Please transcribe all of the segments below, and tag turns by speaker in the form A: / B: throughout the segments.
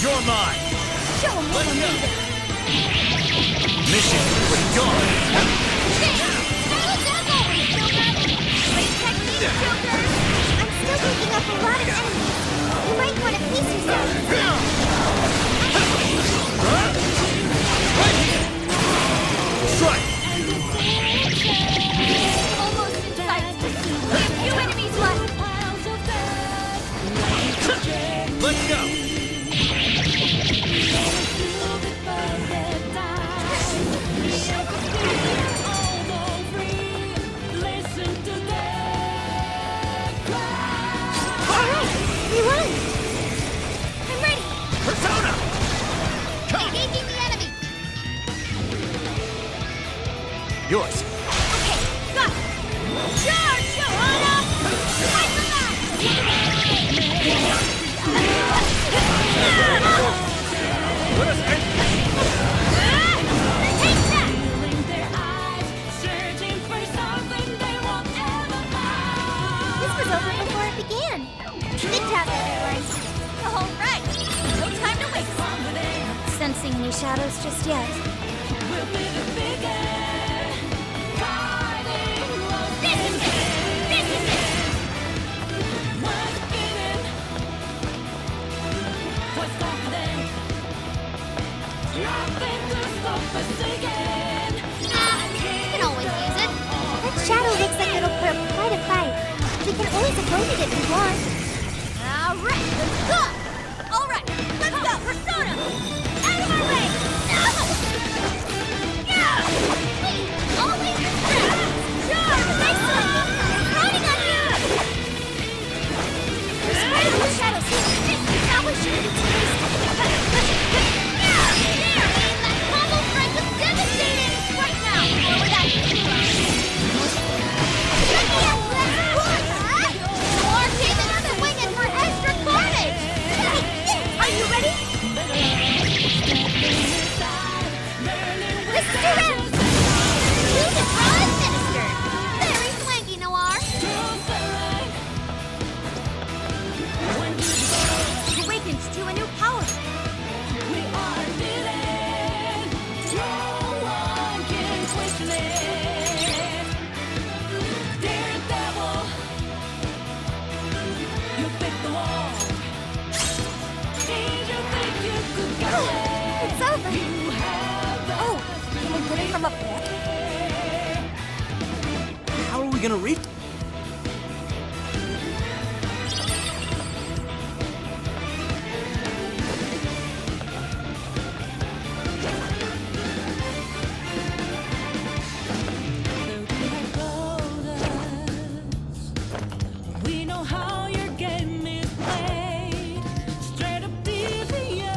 A: You're mine!
B: Show 'em what I'm made of.
A: Mission complete. Gone!
B: I'm still picking up a lot of enemies. You might want to pace yourself.
A: Strike!
B: Almost in sight. We have few enemies left.
A: Let's go!
B: Alright, we won. I'm ready.
A: Persona! Come!
B: Engaging the enemy.
A: Yours!
B: Okay, got it. Charge, Johanna! Fight the back!
A: Let us end!
B: Take that! This was over before it began. Good job, everyone. All right, no time to waste. Not sensing any shadows just yet. This is it! This is it! Can always use it. That shadow looks like it'll put up quite a fight. We can always avoid it if we want. Alright, let's go! Alright, let's go, Persona! Out of my way! Yeah! Please, always respect! Sure, nice one! I'm counting on you! Despite all the shadows here, now we should be that combo strike was devastating! Right now, or without you! Let me have less push! Or take another wing in for extra carnage! Are you ready? This is your end! Use it for unministered! Very swanky, Noir! Awakened to a new power! It's over! Oh, can we put it from up there?
A: How are we gonna reach?
C: We know how your game is played. Straight up devious.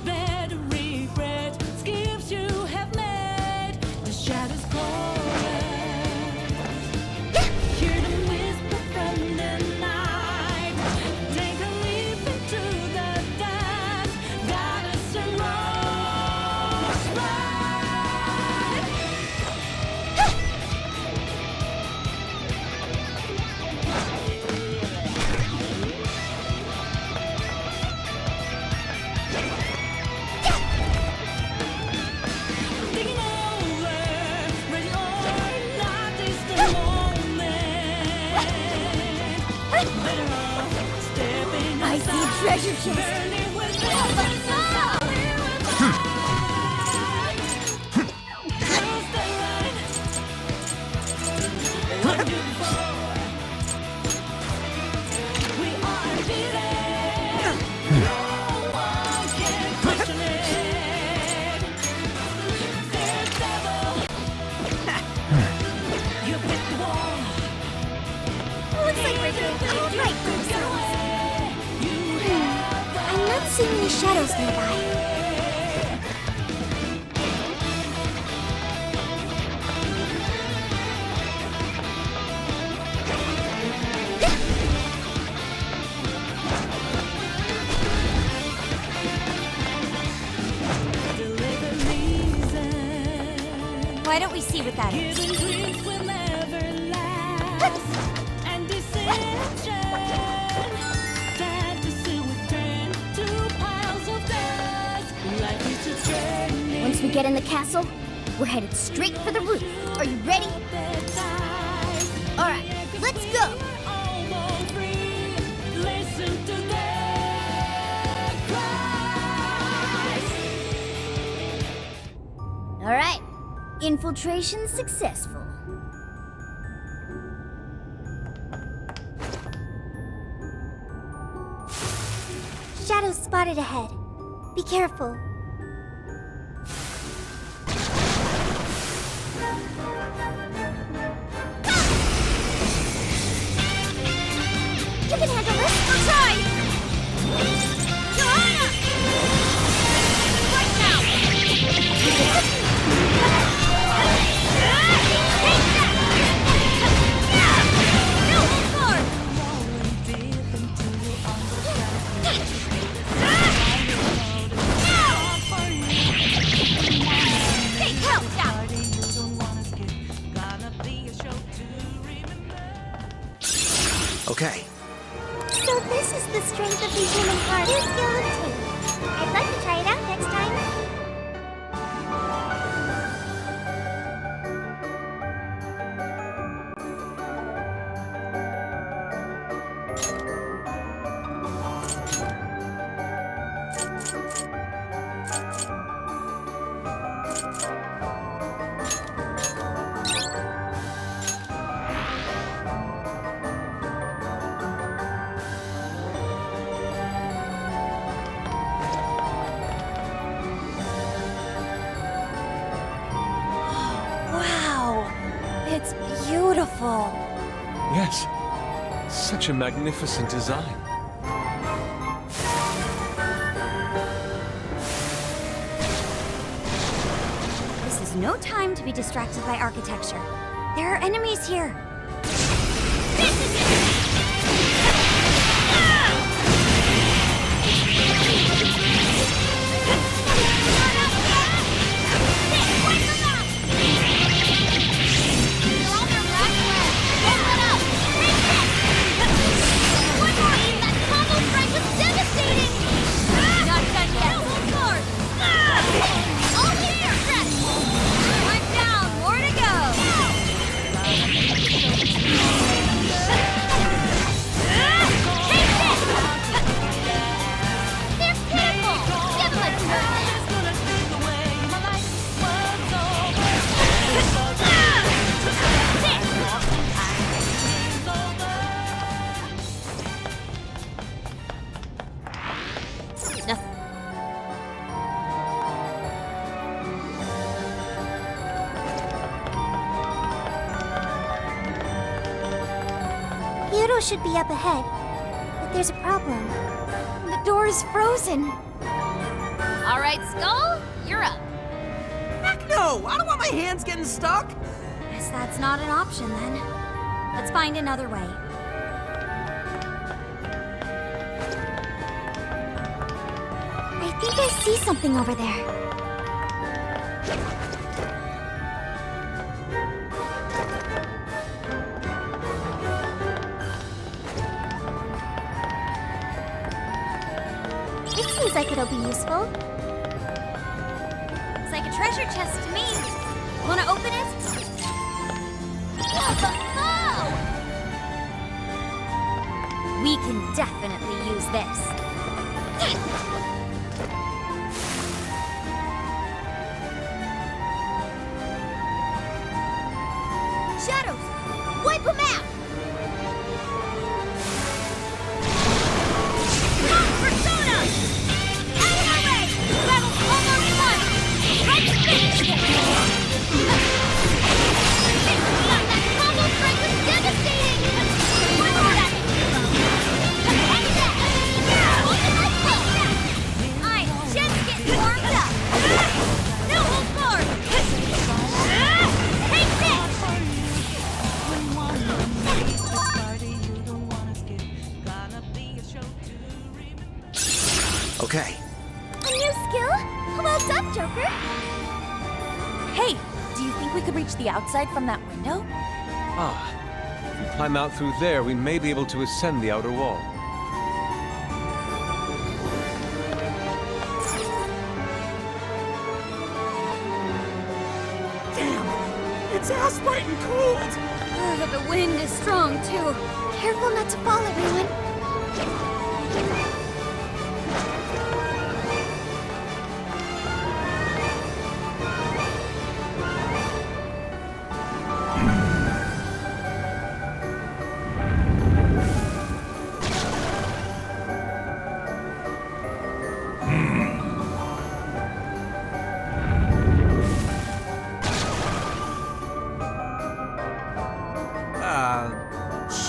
C: Better regret schemes you have made. The shadows chorus. Hear the whisper from the night. Take a leap into the dance. Goddess and rose right. Taking over, ready or not, is the moment. Better off stepping
B: I see a
C: aside,
B: treasure chest!
C: burning with
B: Oh, let's go!
C: Cross the line. One, two, four. We are beaten. No one can question it. Daredevil. You pick the wall.
B: Looks like we're doing all right for ourselves.
C: You have
B: I'm not seeing any shadows nearby.
C: deliver reason.
B: Why don't we see what that is?
C: Hidden dreams will never last. And dissension. Fantasy will turn to
B: Once we get in the castle, we're headed straight for the roof. Are you ready? All right, let's go. All right, infiltration successful. Shadows spotted ahead. Be careful. You can handle this. I'll try. Joanna! Right now. Take that. No, more. Take help out.
A: Okay.
B: So this is the strength of the human heart. Here's skeleton. I'd like to try it out next time.
D: It's beautiful.
E: Yes, such a magnificent design.
D: This is no time to be distracted by architecture. There are enemies here.
B: Should be up ahead, but there's a problem.
D: The door is frozen.
B: All right, Skull, you're up.
A: Heck no! I don't want my hands getting stuck!
D: Guess that's not an option then. Let's find another way.
B: I think I see something over there. Seems like it'll be useful.
D: It's like a treasure chest to me. Wanna open it?
B: Oh!
D: We can definitely use this.
B: Shadows! Wipe them out! Persona! Out of my way! Battle's almost won! Right to finish it! That combo strike was devastating! One more at it! Take that! Ultimate kill! I'm just getting warmed up! No hold forward! Take this!
A: Okay.
B: A new skill? Well done, Joker!
D: Hey, do you think we could reach the outside from that window?
E: Ah, if we climb out through there, we may be able to ascend the outer wall.
A: frostbite and cold!
D: The wind is strong, too.
B: Careful not to fall, everyone.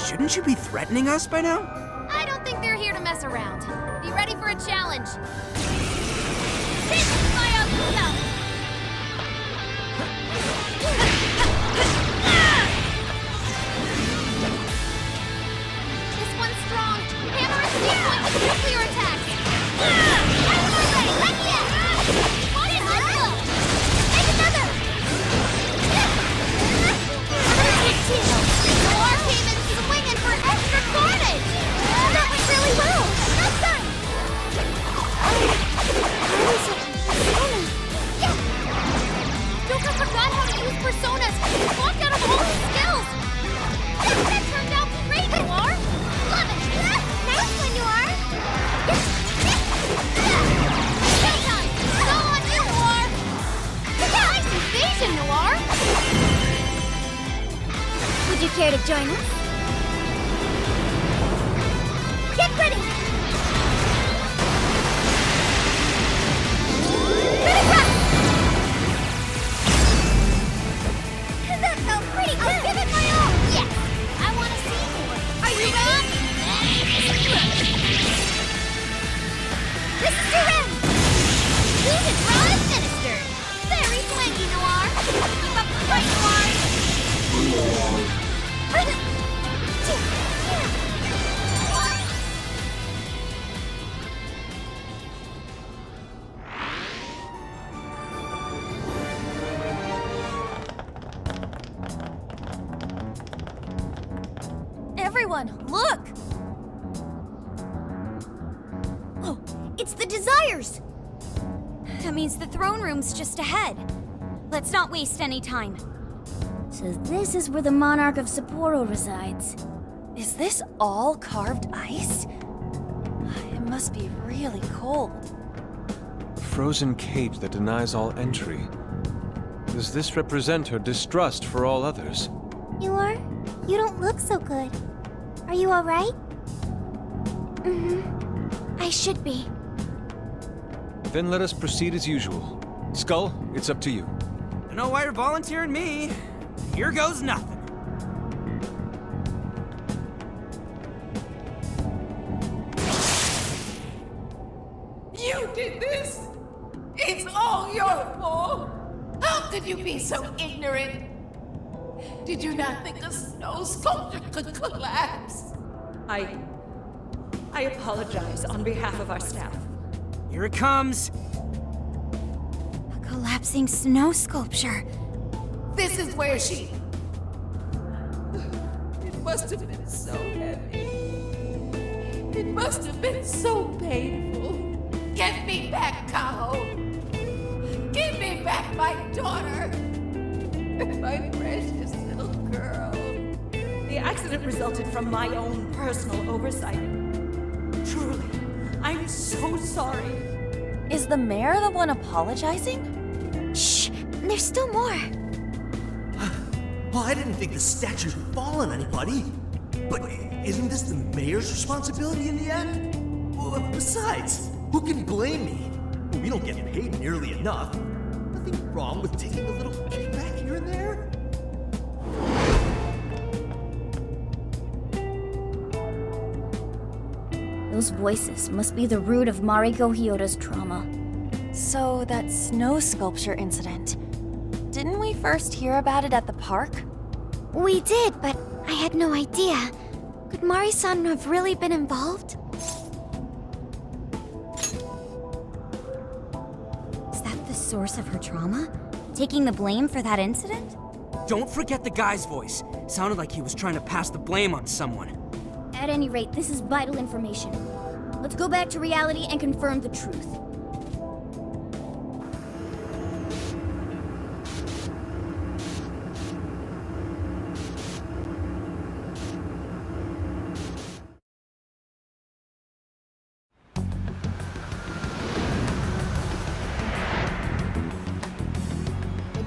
A: Shouldn't you be threatening us by now?
B: I don't think they're here to mess around. Be ready for a challenge. This is my yourself. This one's strong. Hammer is weak point with nuclear attacks. Not yet. One is let's go. Make another. Take two. Noir came in swinging for extra carnage. That went really well. That's done. Joker forgot how to use personas. He walked out of all his skills. That turned out great, Noir. Love it. Nice one, Noir. Showtime. It's all on you, Noir. Nice invasion, Noir.
D: Would you care to join us?
B: Get ready. That felt pretty good. I'll give it my all. Yes. I want to see more. Are you ready? This is your end. Use it, Ron Minister. Very swanky, Noir. Keep up the fight, Noir.
D: Everyone, look!
B: Oh, it's the Desires.
D: That means the throne room's just ahead. Let's not waste any time.
F: So this is where the monarch of Sapporo resides. Is this all carved ice? It must be really cold.
E: Frozen cage that denies all entry. Does this represent her distrust for all others?
B: You don't look so good. Are you all right? I should be.
E: Then let us proceed as usual. Skull, it's up to you.
A: I know why you're volunteering me. Here goes nothing.
C: You did this! It's all your fault! How could you be so ignorant? Did you not think a snow sculpture could collapse?
G: I apologize on behalf of our staff.
A: Here it comes.
D: A collapsing snow sculpture.
C: This is where she... It must have been so heavy. It must have been so painful. Get me back, Kaho! Give me back my daughter! My precious little girl.
G: The accident resulted from my own personal oversight. Truly, I'm so sorry.
F: Is the mayor the one apologizing?
B: Shh, there's still more.
H: Well, I didn't think the statue would fall on anybody. But isn't this the mayor's responsibility in the end? Well, besides, who can blame me? Well, we don't get paid nearly enough. Nothing wrong with taking a little kickback here and there.
F: Those voices must be the root of Mariko Hyoda's trauma. So, that snow sculpture incident. Didn't we first hear about it at the park?
B: We did, but I had no idea. Could Mari-san have really been involved?
D: Is that the source of her trauma? Taking the blame for that incident?
A: Don't forget the guy's voice. Sounded like he was trying to pass the blame on someone.
F: At any rate, this is vital information. Let's go back to reality and confirm the truth.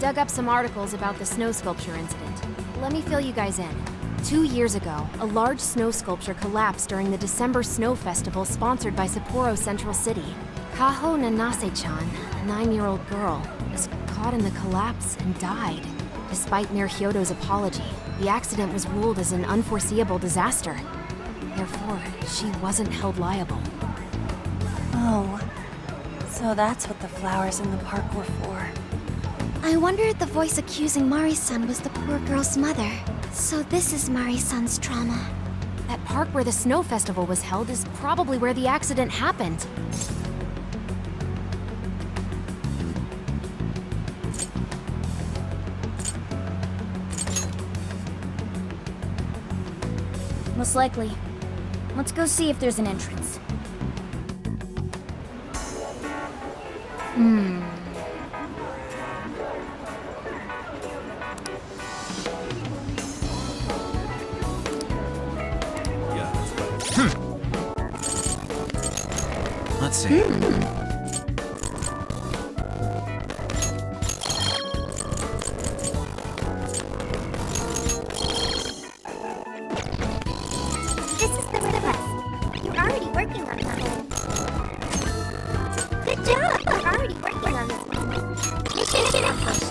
I: dug up some articles about the snow sculpture incident. Let me fill you guys in. 2 years ago, a large snow sculpture collapsed during the December Snow Festival sponsored by Sapporo Central City. Kaho Nanase-chan, a 9-year-old girl, was caught in the collapse and died. Despite Mayor Hyodo's apology, the accident was ruled as an unforeseeable disaster. Therefore, she wasn't held liable.
F: Oh, so that's what the flowers in the park were for.
B: I wonder if the voice accusing Mari-san was the poor girl's mother. So this is Mari-san's trauma.
I: That park where the snow festival was held is probably where the accident happened.
D: Most likely. Let's go see if there's an entrance.
J: Let's see.
B: This is the request. You're already working on that. Good job! You're already working on this one. Mission accomplished.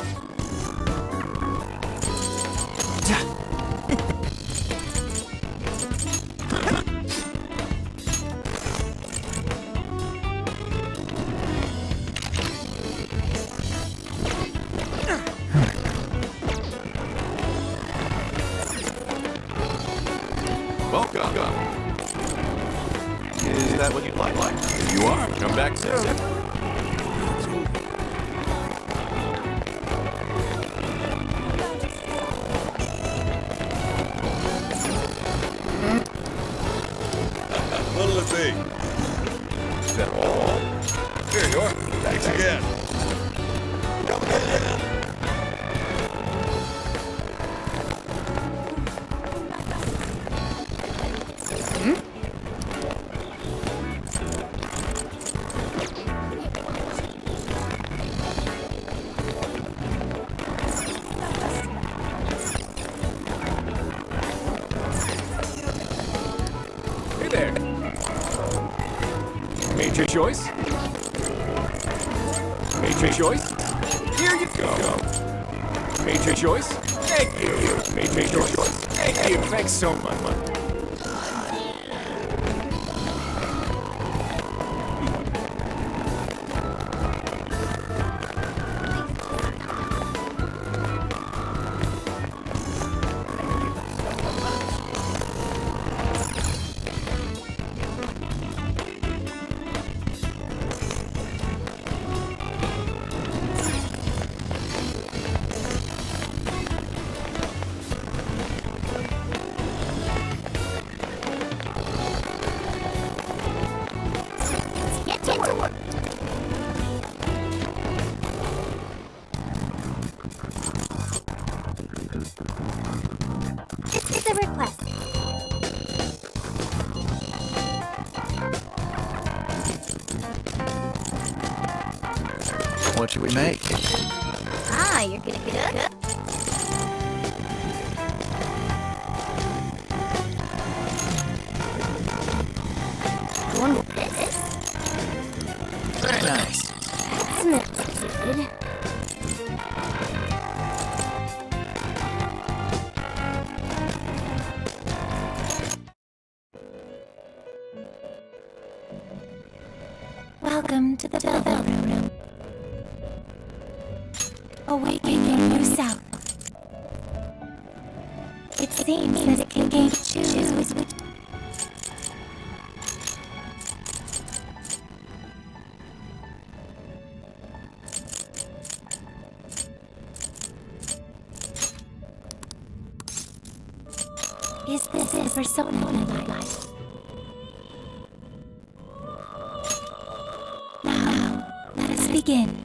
K: Welcome. Is that what you'd like? If you are, come back soon.
L: What'll it be?
K: Is that all?
L: Here you are. Thanks again.
J: Hey there. Made your choice? Made your choice? Here you go. Made your choice? Thank you. Made your choice. Thank you. Thanks so much.
B: Get to work. This is a request.
J: What should we make?
B: Ah, you're gonna cook? One with this.
J: Very nice.
B: Smells good.
F: Welcome to the Belleville Room. Awakening your self. It seems that it can choose which. Is this a persona in my life? Now, let us begin.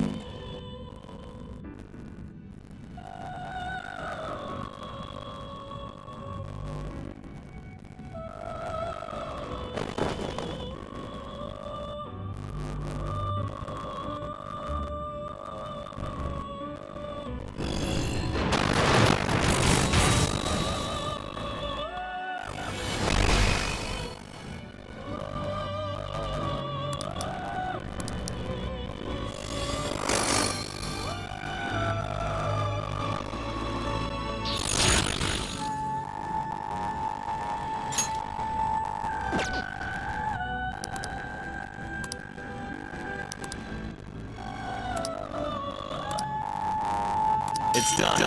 K: It's done.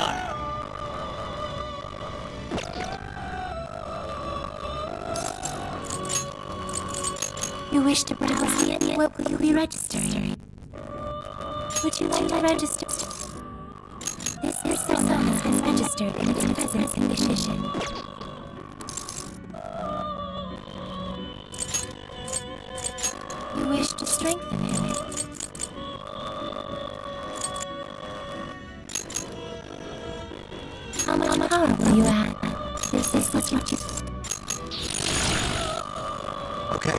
F: You wish to browse the internet? What will you be registering? Would you like to register? This persona has been registered in its present condition. You wish to strengthen it? How much power will you add? This is what you...
H: Okay.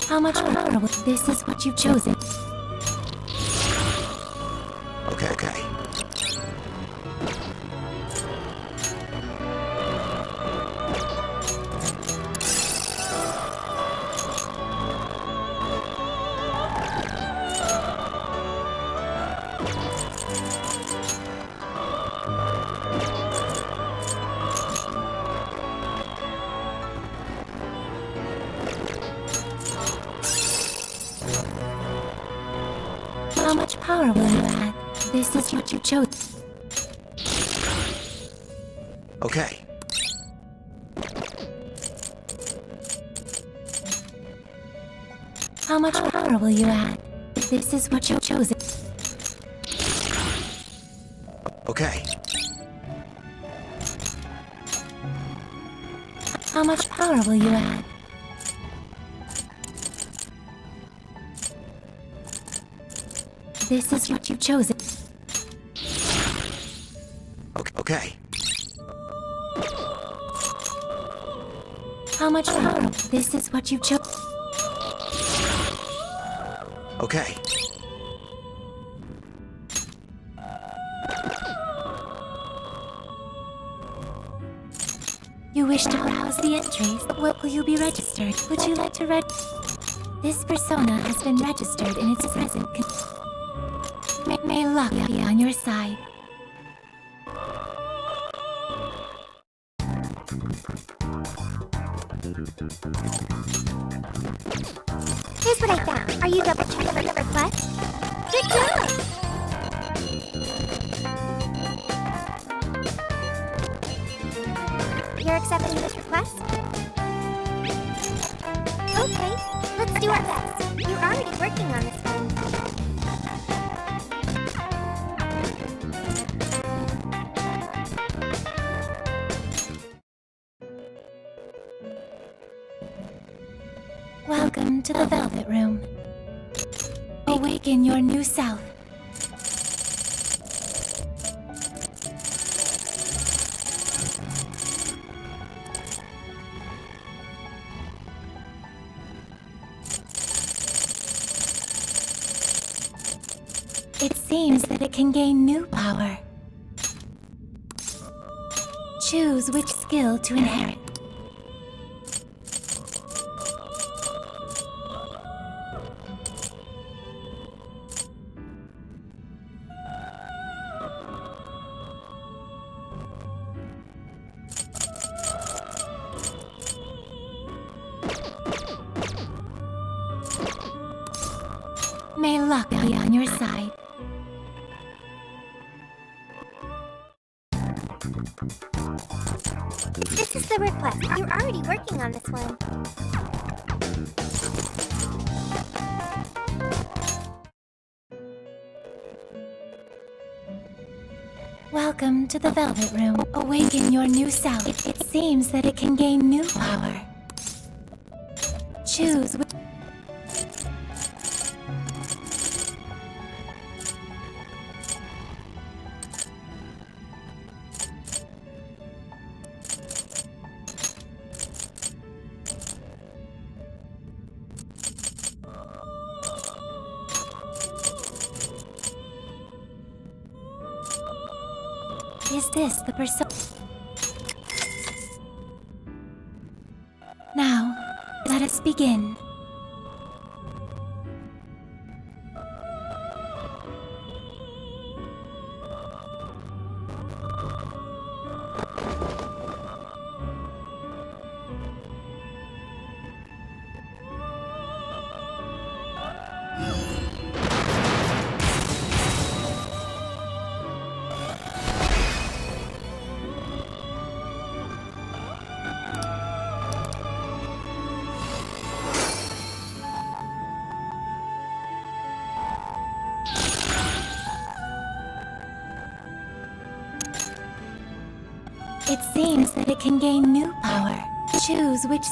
F: How much power will... This is what you've chosen.
H: Okay.
F: How much power will you add? This is what you chose.
H: Okay.
F: How much power will you add? This is what you chose.
H: Okay.
F: How much power will you add? This is what you've chosen.
H: Okay.
F: How much power? This is what you've chosen.
H: Okay.
F: You wish to browse the entries. What will you be registered? Would you like to This persona has been registered in its present May luck be on your side.
B: Here's what I found. Are you double checking the request? Good job! You're accepting this request? Okay, let's do our best. You're already working on this one.
F: Welcome to the Velvet Room. Awaken your new self. It seems that it can gain new power. Choose which skill to inherit. May luck be on your side.
B: This is the request. You're already working on this one.
F: Welcome to the Velvet Room. Awaken your new self. It seems that it can gain new power. Choose which... Is this the person? Now, let us begin. It seems that it can gain new power. Choose which...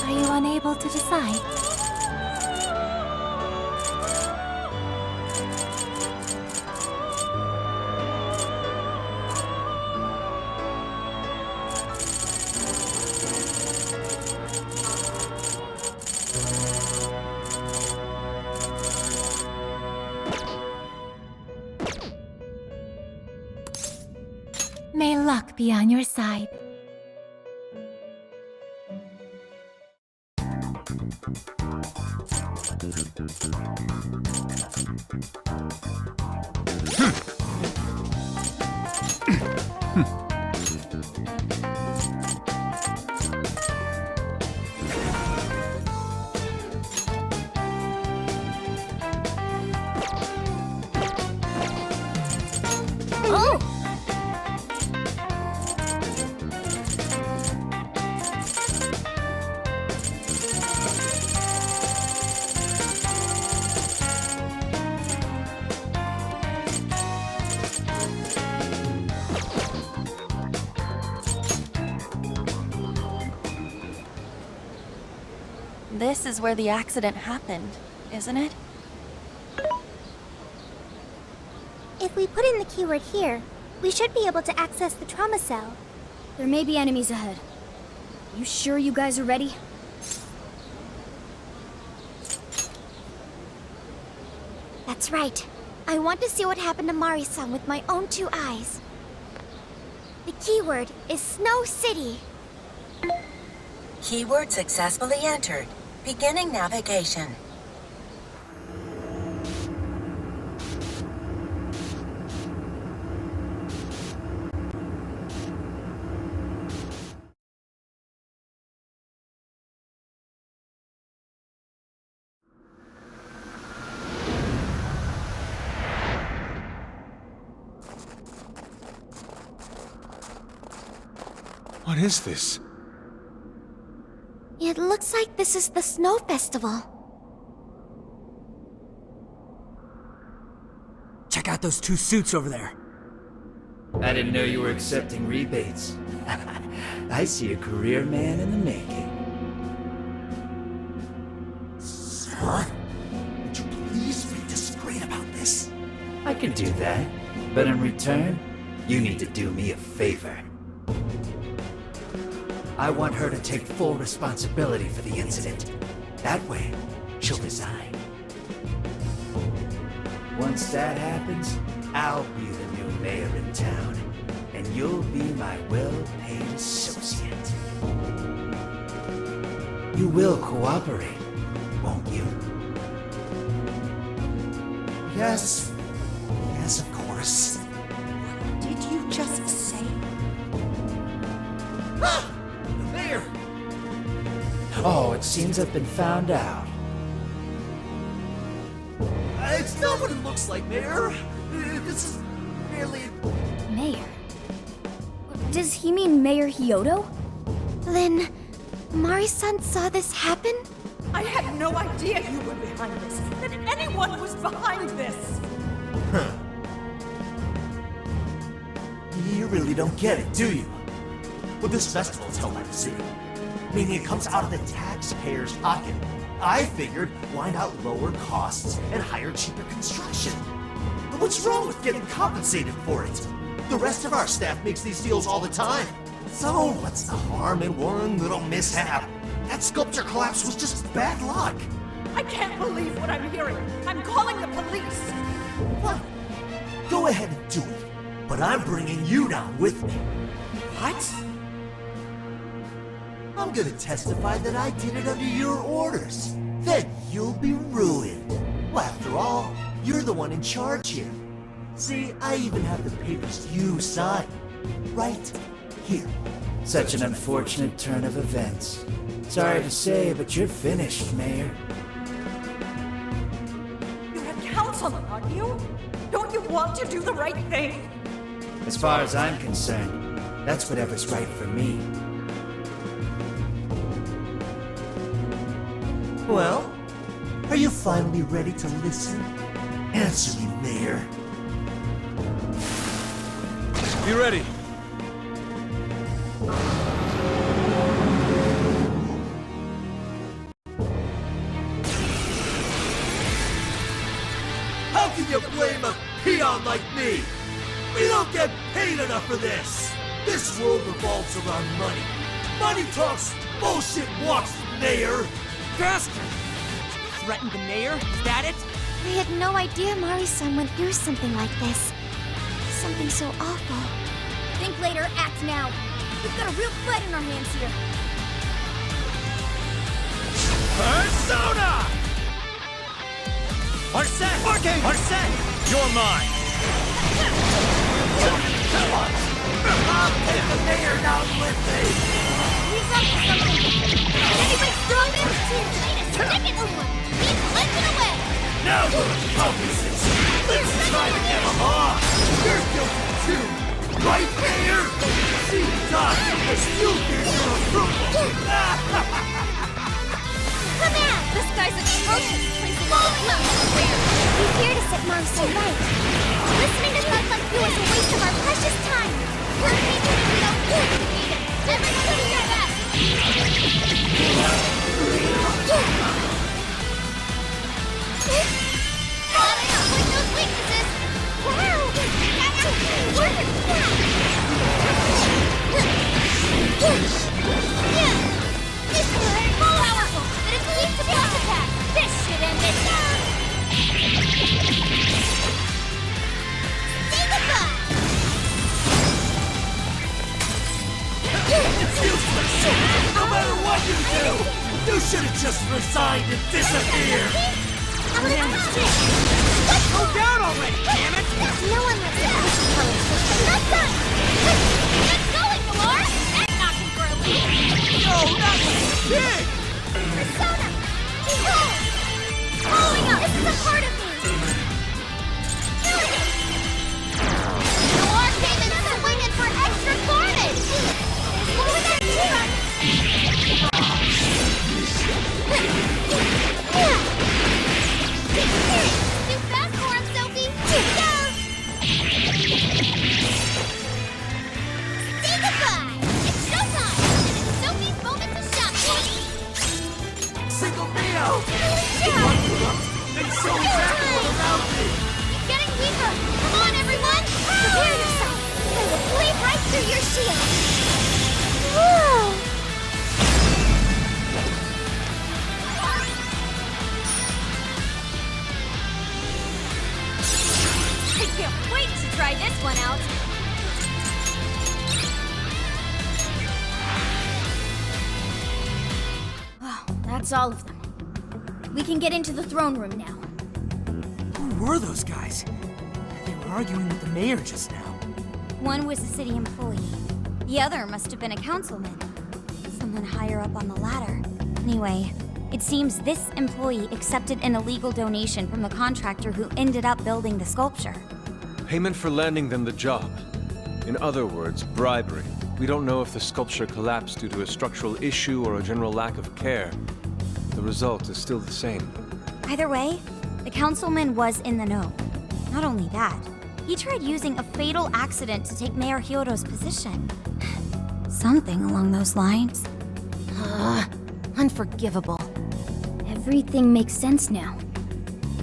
F: Are you unable to decide? May luck be on your side.
B: Oh!
D: This is where the accident happened, isn't it?
B: If we put in the keyword here, we should be able to access the trauma cell.
D: There may be enemies ahead. You sure you guys are ready?
B: That's right. I want to see what happened to Mari-san with my own 2 eyes. The keyword is Snow City.
M: Keyword successfully entered. Beginning navigation.
E: What is this?
B: It looks like this is the Snow Festival.
A: Check out those 2 suits over there.
N: I didn't know you were accepting rebates. I see a career man in the making.
H: Sir, would you please be discreet about this?
N: I could do that, but in return, you need to do me a favor. I want her to take full responsibility for the incident. That way, she'll resign. Once that happens, I'll be the new mayor in town, and you'll be my well-paid associate. You will cooperate, won't you?
H: Yes. Yes, of course.
G: Did you just say?
H: The mayor!
N: Oh, it seems I've been found out.
H: It's not what it looks like, Mayor. This is merely...
D: Mayor? Does he mean Mayor Hyodo?
B: Then, Mari-san saw this happen?
G: I had no idea you were behind this, that anyone was behind this.
H: Huh. You really don't get it, do you? Well, this festival is held by the city, meaning it comes out of the taxpayer's pocket. I figured, why not lower costs and hire cheaper construction? But what's wrong with getting compensated for it? The rest of our staff makes these deals all the time. So, what's the harm in one little mishap? That sculpture collapse was just bad luck.
G: I can't believe what I'm hearing. I'm calling the police.
H: What? Go ahead and do it. But I'm bringing you down with me.
G: What?
H: I'm gonna testify that I did it under your orders. Then you'll be ruined. Well, after all, you're the one in charge here. See, I even have the papers you signed. Right here.
N: Such an unfortunate turn of events. Sorry to say, but you're finished, Mayor.
G: You're a councilman, aren't you? Don't you want to do the right thing?
N: As far as I'm concerned, that's whatever's right for me.
H: Well, are you finally ready to listen? Answer me, Mayor.
E: Be ready.
H: How can you blame a peon like me? We don't get paid enough for this! This world revolves around money. Money talks, bullshit walks, Mayor!
A: Bastard! Threatened the mayor? Is that it?
D: We had no idea Mari-san went through something like this. Something so awful.
B: Think later, act now. We've got a real fight in our hands here.
N: Persona! Arsene! Arcade! Arsene! You're mine!
H: I'll take the mayor down with me!
B: He's up to something. Anybody throw this? Stick it to him. He's limping away.
H: Now we're accomplices! Let's try to get him off! You're guilty too! Right, Mayor? See, Doc, I still give your approval!
B: Come on! This guy's atrocious, placing all the blame on the mayor.
D: He's here to set Mari-san right.
B: Listening to thoughts like you is a waste of our precious time. We're people who don't need to be needed. Everyone do your best. Gotta exploit those weaknesses. Wow! Work it down. This is very powerful, but it's weak to boss attack. This should end it. Say goodbye.
H: It's useless! No matter what you do, you should have just resigned and disappeared!
A: Go down already, damn it!
B: No one lets the pushing politician. Not done! Get going, Noir! That's knocking for a lead!
H: No, that was big!
B: Persona! Behold! Following up! This is a part of me! Noir came in swinging for extra carnage! What was that too fast for him, Sophie! Down! Say goodbye! It's showtime! And it's Sophie's moment to shine!
H: Single me out! And show me everyone around me!
B: He's getting weaker! Come on, everyone! Prepare yourself! I will blade right through your shield! Whoa! I can't wait to try this one out! Wow, that's all of them. We can get into the throne room now.
A: Who were those guys? They were arguing with the mayor just now.
D: One was a city employee. The other must have been a councilman. Someone higher up on the ladder. Anyway, it seems this employee accepted an illegal donation from the contractor who ended up building the sculpture.
E: Payment for landing them the job. In other words, bribery. We don't know if the sculpture collapsed due to a structural issue or a general lack of care. The result is still the same.
D: Either way, the councilman was in the know. Not only that, he tried using a fatal accident to take Mayor Hyodo's position. Something along those lines.
B: Unforgivable. Everything makes sense now.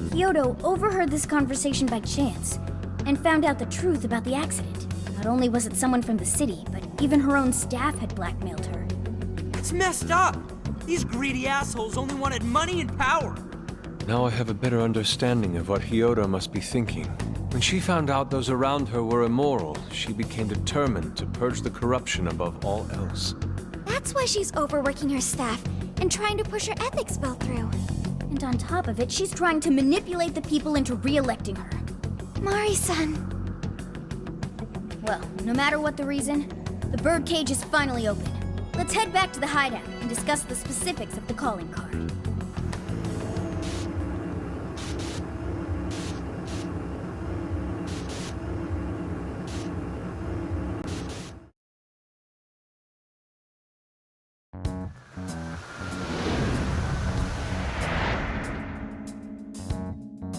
B: Hyodo overheard this conversation by chance and found out the truth about the accident.
D: Not only was it someone from the city, but even her own staff had blackmailed her.
A: It's messed up! These greedy assholes only wanted money and power!
E: Now I have a better understanding of what Hyodo must be thinking. When she found out those around her were immoral, she became determined to purge the corruption above all else.
D: That's why she's overworking her staff and trying to push her ethics bill through. And on top of it, she's trying to manipulate the people into re-electing her. Mari-san. Well, no matter what the reason, the birdcage is finally open. Let's head back to the hideout and discuss the specifics of the calling card.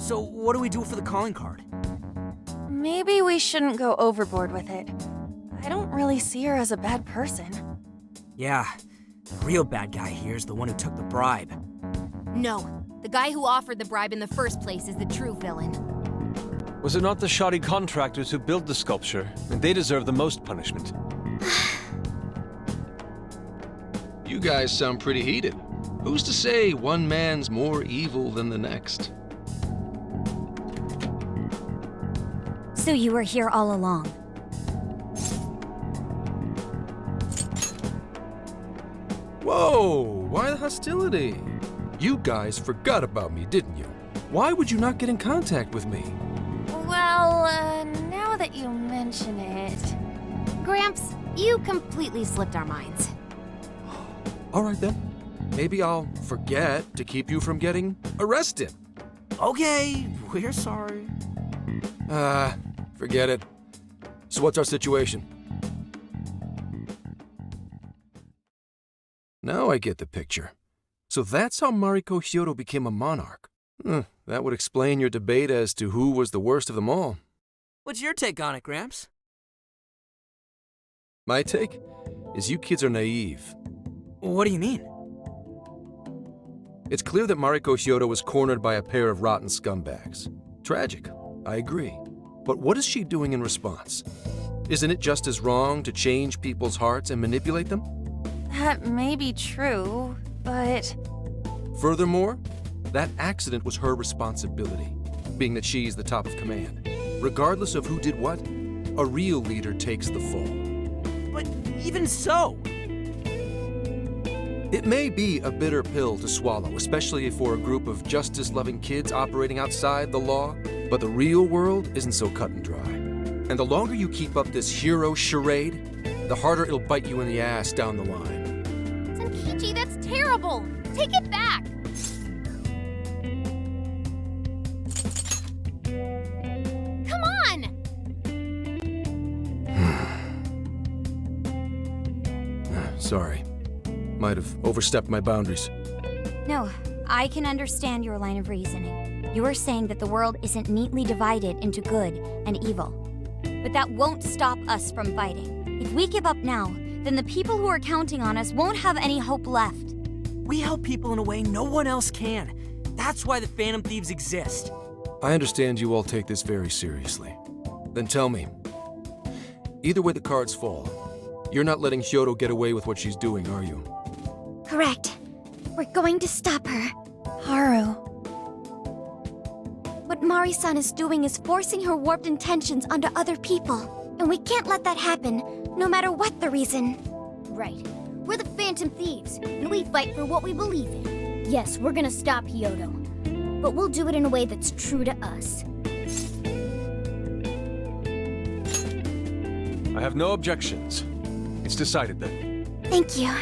A: So, what do we do for the calling card?
O: Maybe we shouldn't go overboard with it. I don't really see her as a bad person.
A: Yeah, the real bad guy here is the one who took the bribe.
I: No, the guy who offered the bribe in the first place is the true villain.
E: Was it not the shoddy contractors who built the sculpture? And they deserve the most punishment.
K: You guys sound pretty heated. Who's to say one man's more evil than the next?
D: So you were here all along.
J: Whoa, why the hostility? You guys forgot about me, didn't you? Why would you not get in contact with me?
I: Well, now that you mention it... Gramps, you completely slipped our minds.
J: All right then. Maybe I'll forget to keep you from getting arrested.
A: Okay, we're sorry.
J: Forget it. So what's our situation? Now I get the picture. So that's how Mariko Hyodo became a monarch. That would explain your debate as to who was the worst of them all.
A: What's your take on it, Gramps?
J: My take is you kids are naive.
A: What do you mean?
J: It's clear that Mariko Hyodo was cornered by a pair of rotten scumbags. Tragic, I agree. But what is she doing in response? Isn't it just as wrong to change people's hearts and manipulate them?
O: That may be true, but...
J: Furthermore, that accident was her responsibility, being that she's the top of command. Regardless of who did what, a real leader takes the fall.
A: But even so...
J: It may be a bitter pill to swallow, especially for a group of justice-loving kids operating outside the law, but the real world isn't so cut and dry. And the longer you keep up this hero charade, the harder it'll bite you in the ass down the line.
I: Zenkichi, that's terrible! Take it back! Come on!
J: Sorry. Might have overstepped my boundaries.
D: No, I can understand your line of reasoning. You are saying that the world isn't neatly divided into good and evil. But that won't stop us from fighting. If we give up now, then the people who are counting on us won't have any hope left.
A: We help people in a way no one else can. That's why the Phantom Thieves exist.
J: I understand you all take this very seriously. Then tell me, either way the cards fall, you're not letting Hyodo get away with what she's doing, are you?
D: Correct. We're going to stop her.
O: Haru.
D: What Mari-san is doing is forcing her warped intentions onto other people. And we can't let that happen, no matter what the reason. Right. We're the Phantom Thieves, and we fight for what we believe in. Yes, we're gonna stop Hyodo. But we'll do it in a way that's true to us.
E: I have no objections. It's decided then.
D: Thank you.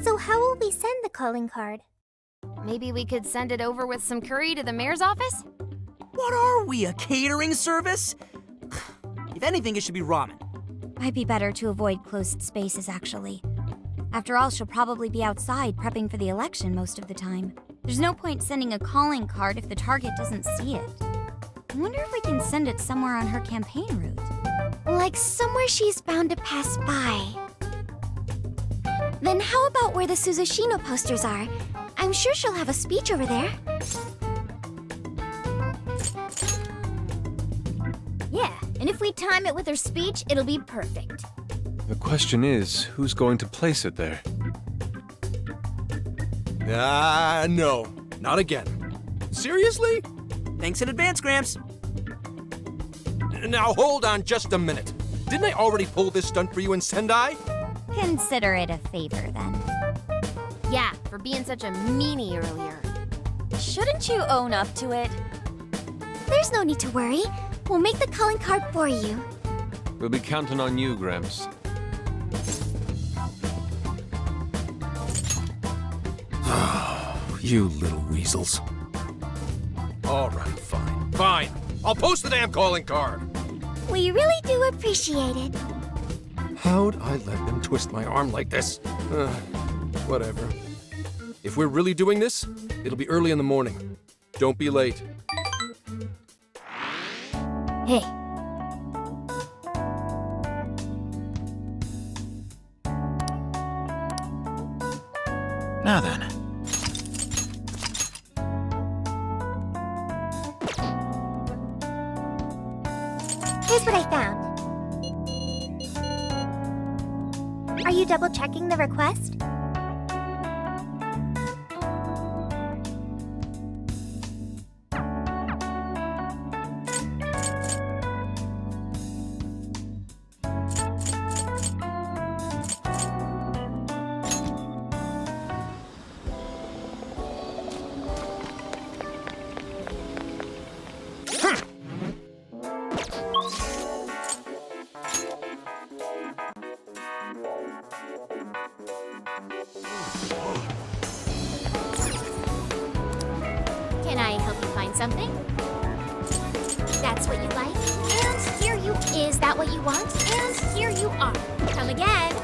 B: So how will we send the calling card?
I: Maybe we could send it over with some curry to the mayor's office?
A: What are we, a catering service? If anything, it should be ramen.
D: Might be better to avoid closed spaces, actually. After all, she'll probably be outside prepping for the election most of the time. There's no point sending a calling card if the target doesn't see it. I wonder if we can send it somewhere on her campaign route.
B: Like somewhere she's bound to pass by. Then how about where the Suzushino posters are? I'm sure she'll have a speech over there.
D: Yeah, and if we
B: we time it with her speech, it'll be perfect.
E: The question is, who's going to place it there?
J: No. Not again. Seriously?
A: Thanks in advance, Gramps.
J: Now hold on just a minute. Didn't I already pull this stunt for you in Sendai?
D: Consider it a favor, then.
I: Yeah, for being such a meanie earlier.
O: Shouldn't you own up to it?
B: There's no need to worry. We'll make the calling card for you.
E: We'll be counting on you, Gramps.
J: You little weasels. All right, fine. Fine. I'll post the damn calling card.
B: We really do appreciate it.
J: How'd I let them twist my arm like this? Whatever. If we're really doing this, it'll be early in the morning. Don't be late.
B: Hey.
L: Now then.
B: Here's what I found. Are you double checking the request? Can I help you find something? That's what you like? And here you... Is that what you want? And here you are. Come again.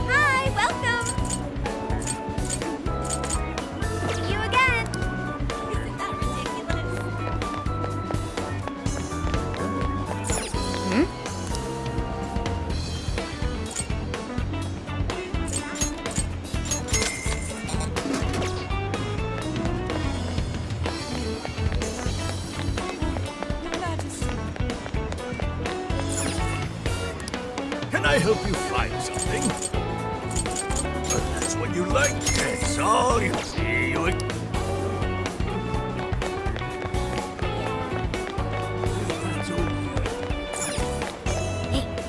B: Hi, welcome. See you again. Isn't that ridiculous?
H: Can I help you find something? But that's what you like. That's all you see.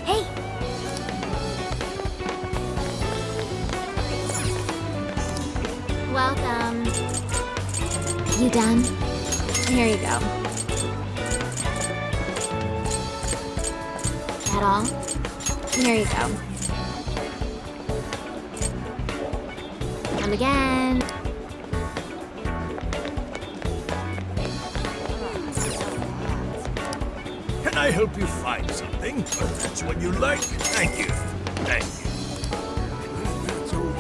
B: Hey. Welcome. You done? Here you go. That all? Here you go. Come again.
H: Can I help you find something? But that's what you like. Thank you. Thank you. That's all.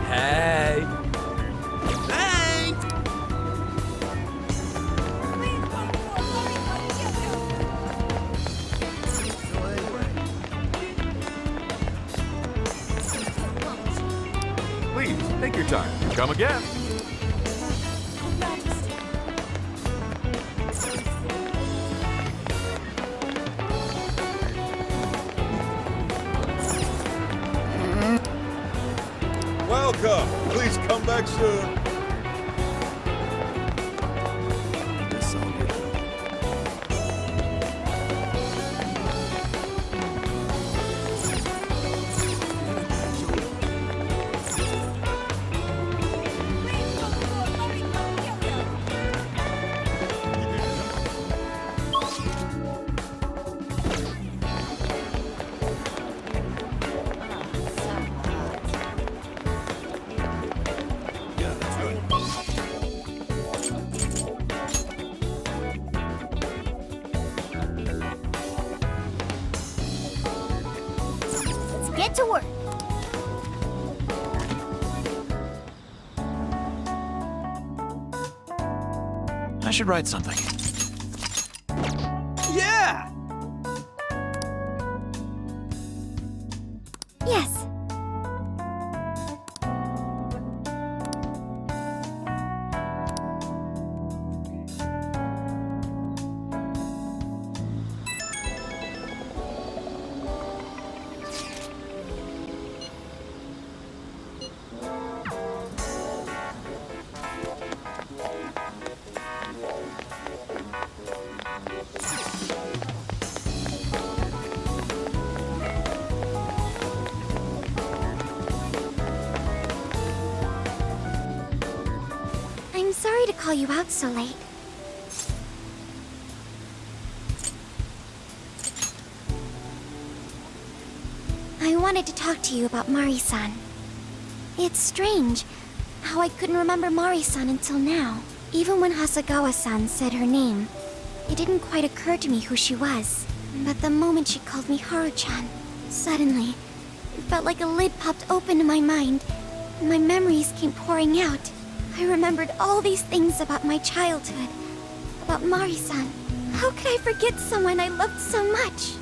J: Hey.
H: Thanks.
L: Please, take your time. Come again. Welcome. Please come back soon.
J: This all good.
H: Yeah, that's right.
B: Let's get to work.
E: I should write something.
A: Yeah!
B: Yes. I'm sorry to call you out so late. I wanted to talk to you about Mari-san. It's strange how I couldn't remember Mari-san until now. Even when Hasagawa-san said her name, it didn't quite occur to me who she was. But the moment she called me Haru-chan, suddenly, it felt like a lid popped open in my mind, and my memories came pouring out. I remembered all these things about my childhood, about Mari-san. How could I forget someone I loved so much?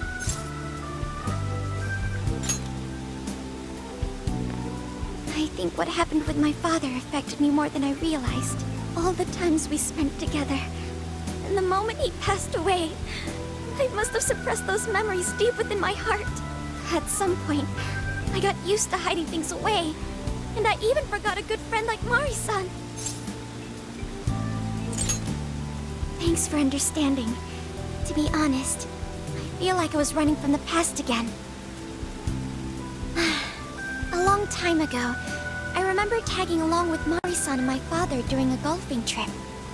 B: I think what happened with my father affected me more than I realized. All the times we spent together, and the moment he passed away, I must have suppressed those memories deep within my heart. At some point, I got used to hiding things away, and I even forgot a good friend like Mari-san. Thanks for understanding. To be honest, I feel like I was running from the past again. A long time ago, I remember tagging along with Mari-san and my father during a golfing trip.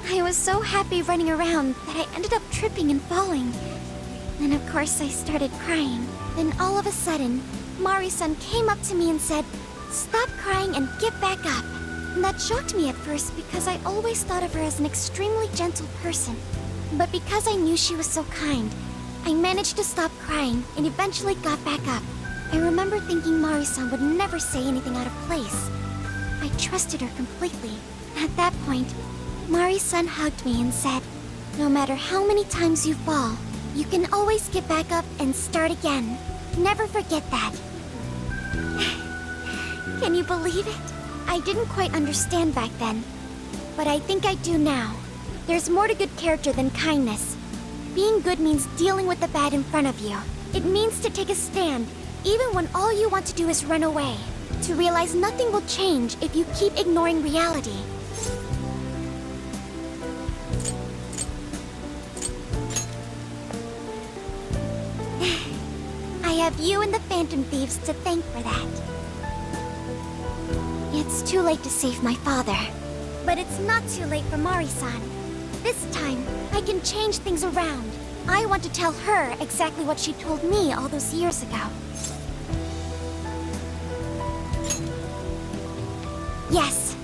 B: I was so happy running around that I ended up tripping and falling. Then of course I started crying. Then all of a sudden, Mari-san came up to me and said, "Stop crying and get back up." And that shocked me at first because I always thought of her as an extremely gentle person. But because I knew she was so kind, I managed to stop crying and eventually got back up. I remember thinking Mari-san would never say anything out of place. I trusted her completely. At that point, Mari-san hugged me and said, "No matter how many times you fall, you can always get back up and start again. Never forget that." Can you believe it? I didn't quite understand back then, but I think I do now. There's more to good character than kindness. Being good means dealing with the bad in front of you. It means to take a stand, even when all you want to do is run away. To realize nothing will change if you keep ignoring reality. I have you and the Phantom Thieves to thank for that. It's too late to save my father. But it's not too late for Mari-san. This time, I can change things around. I want to tell her exactly what she told me all those years ago. Yes.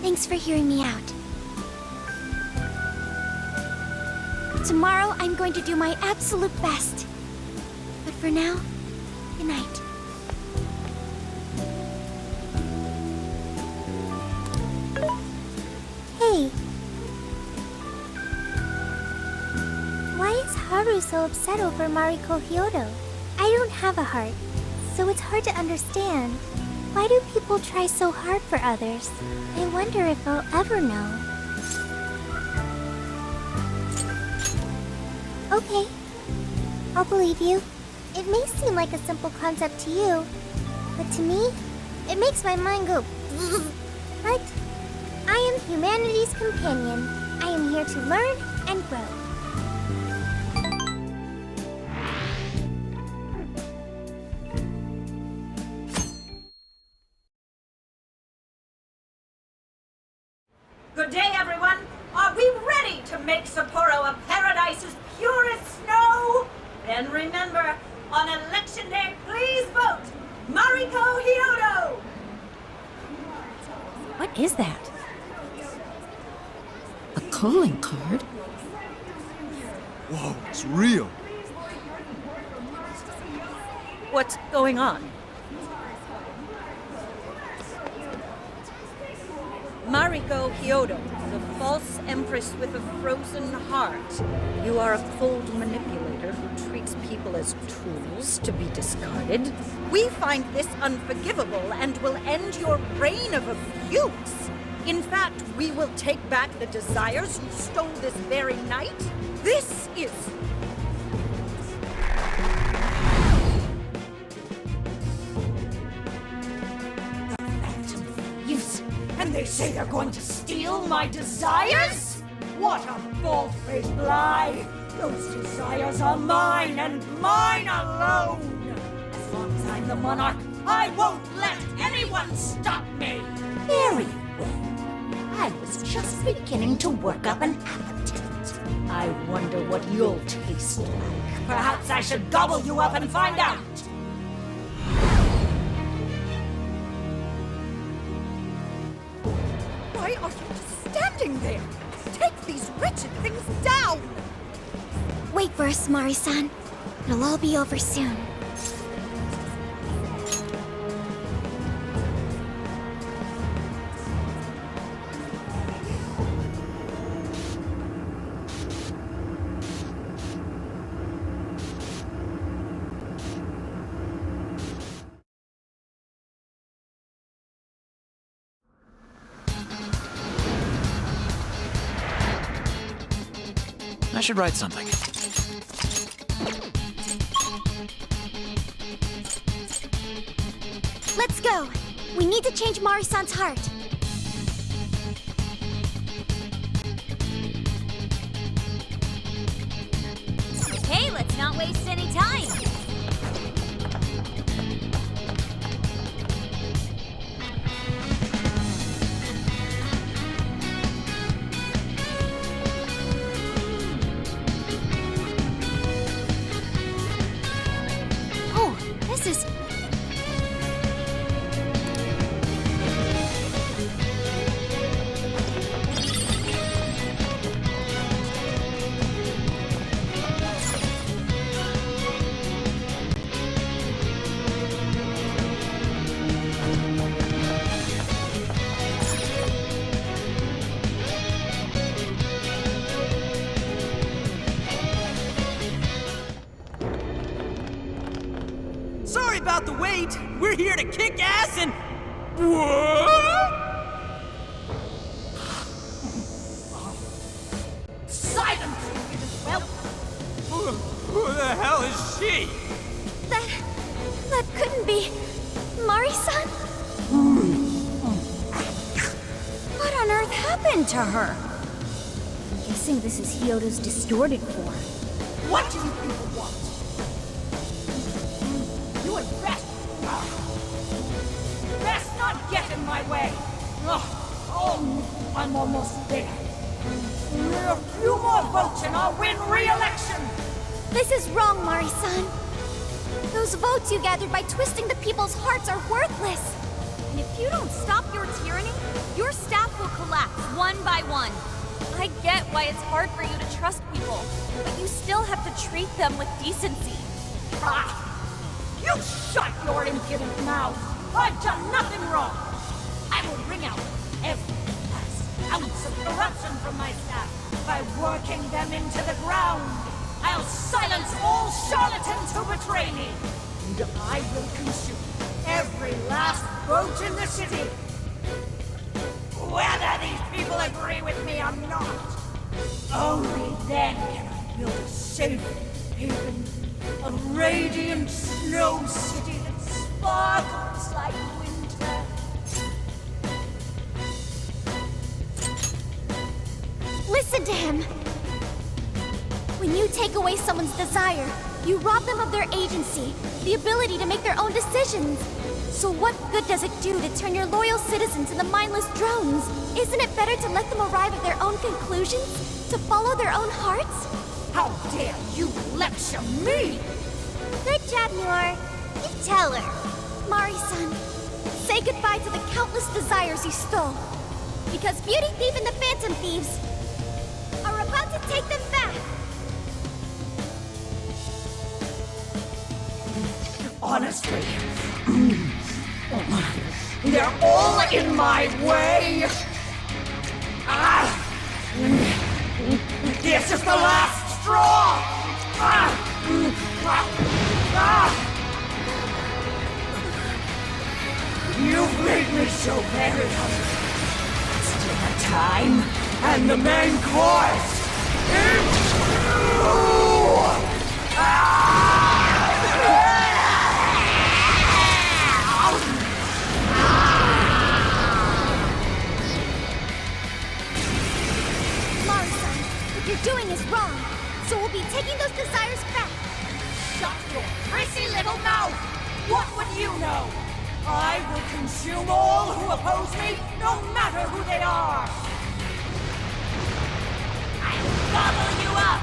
B: Thanks for hearing me out. Tomorrow, I'm going to do my absolute best. But for now, good night.
F: Hey. Why is Haru so upset over Mariko Hyodo? I don't have a heart, so it's hard to understand. Why do people try so hard for others? I wonder if I'll ever know. Okay. I'll believe you. It may seem like a simple concept to you, but to me, it makes my mind go But I am humanity's companion. I am here to learn and grow.
G: Good day, everyone. Are we ready to make Sapporo a paradise as pure as snow? Then remember, on election day, please vote Mariko Hyodo!
C: What is that? A calling card?
H: Whoa, it's real.
G: What's going on? Mariko Hyodo, the false empress with a frozen heart. You are a cold manipulator who treats people as tools to be discarded. We find this unforgivable and will end your reign of abuse. In fact, we will take back the desires you stole this very night. This is... And they say they're going to steal my desires? What a bald-faced lie! Those desires are mine and mine alone! As long as I'm the monarch, I won't let anyone stop me! Very well. I was just beginning to work up an appetite. I wonder what you'll taste like. Perhaps I should gobble you up and find out! Why are you just standing there? Take these wretched things down!
B: Wait for us, Mari-san. It'll all be over soon.
A: I should write something.
B: Let's go! We need to change Mari-san's heart.
D: Okay, let's not waste any time.
B: Oh, this is...
A: Sorry about the wait. We're here to kick ass and... What?
G: Silence, you whelp!
A: Who the hell is she?
B: That couldn't be... Mari-san?
D: What on earth happened to her? I'm guessing this is Hyodo's distorted form.
G: What do you people want? You had best not get in my way. Oh, I'm almost there. A few more votes and I'll win re-election.
B: This is wrong, Mari-san. Those votes you gathered by twisting the people's hearts are worthless.
D: And if you don't stop your tyranny, your staff will collapse one by one. I get why it's hard for you to trust people, but you still have to treat them with decency.
G: Ah! You shut your impudent mouth! I've done nothing wrong! I will wring out every last ounce of corruption from my staff by working them into the ground! I'll silence all charlatans who betray me! And I will consume every last vote in the city! Whether these people agree with me or not! Only then can I build a safe haven, a radiant snow city that sparkles like winter.
B: Listen to him! When you take away someone's desire, you rob them of their agency, the ability to make their own decisions. So what good does it do to turn your loyal citizens into mindless drones? Isn't it better to let them arrive at their own conclusions? To follow their own hearts?
G: How dare you lecture me!
B: Good job, Noor. You tell her. Mari-san, say goodbye to the countless desires you stole. Because Beauty Thief and the Phantom Thieves are about to take them back.
G: Honestly, they're all in my way.
A: the last straw! You've made me so very hungry. Still the time, and the main course!
B: Mari-san, what you're doing is wrong. So we'll be taking those desires back.
G: Shut your prissy little mouth! What would you know? I will consume all who oppose me, no matter who they are! I'll gobble you up!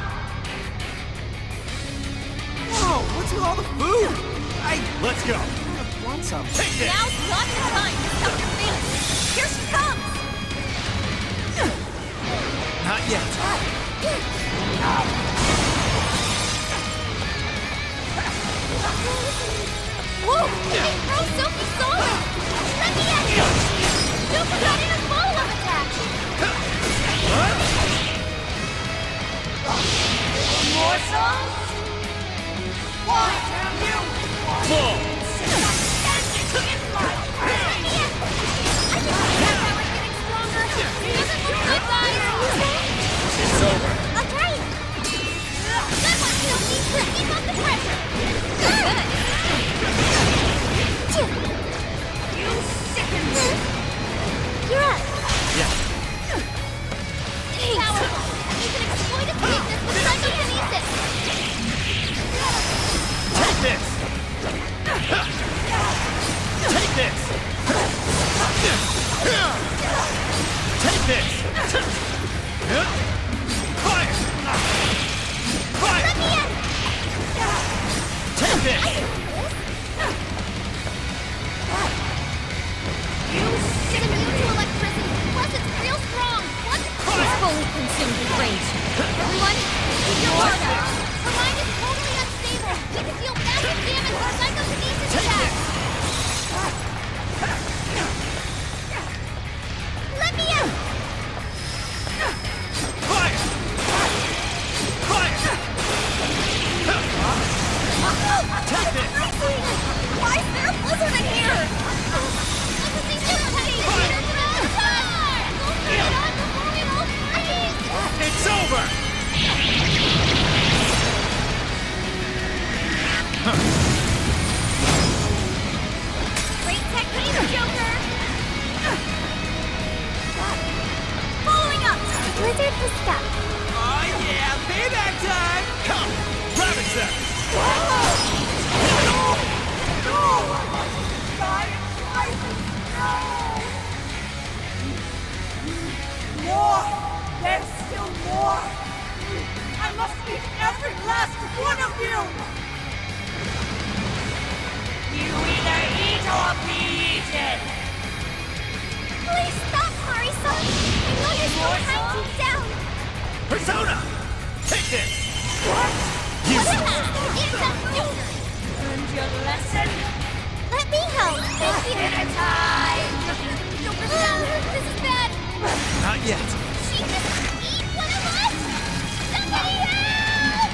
H: Whoa, what's with all the food? Let's go. I want some. Take this!
B: Now's not the time to stuff your face. Here she comes!
H: Not yet.
B: Whoa! They throw Sophie solid! Let me at you! Super got in a follow-up attack!
G: Morsels? Why, damn you!
H: Whoa!
B: It's over. I'll try it. Good one, Sophie. Keep up the pressure.
G: You sicken me!
B: You're up.
H: Yeah.
B: It's powerful. You can exploit its weakness with psychokinesis.
H: Take this! Take this! Take this! Fire! Fire!
B: Let me in.
H: Take this!
B: You sicken me to electricity. Plus, it's real strong. What?
D: It's fully consumed with rage.
B: Everyone, keep your guard up. Her mind is totally unstable. We can deal massive damage with psychokinesis attacks. Let me in.
H: Fire! Fire! Take this!
B: Why is there a blizzard in here?
H: It's over!
B: Great technique, Joker! Following up! The blizzard has stopped.
A: Oh yeah, payback time!
H: Come! Ravage them!
G: More! There's still more! I must eat every last one of you! You either eat or be eaten!
B: Please stop, Mari-san! I know you're so trying to down!
H: Persona! Take this!
G: What?
B: Learned your lesson? Let me help! Thank you!
G: Dinner time!
B: This is bad!
H: Not yet.
B: She just eat one of us? Somebody help!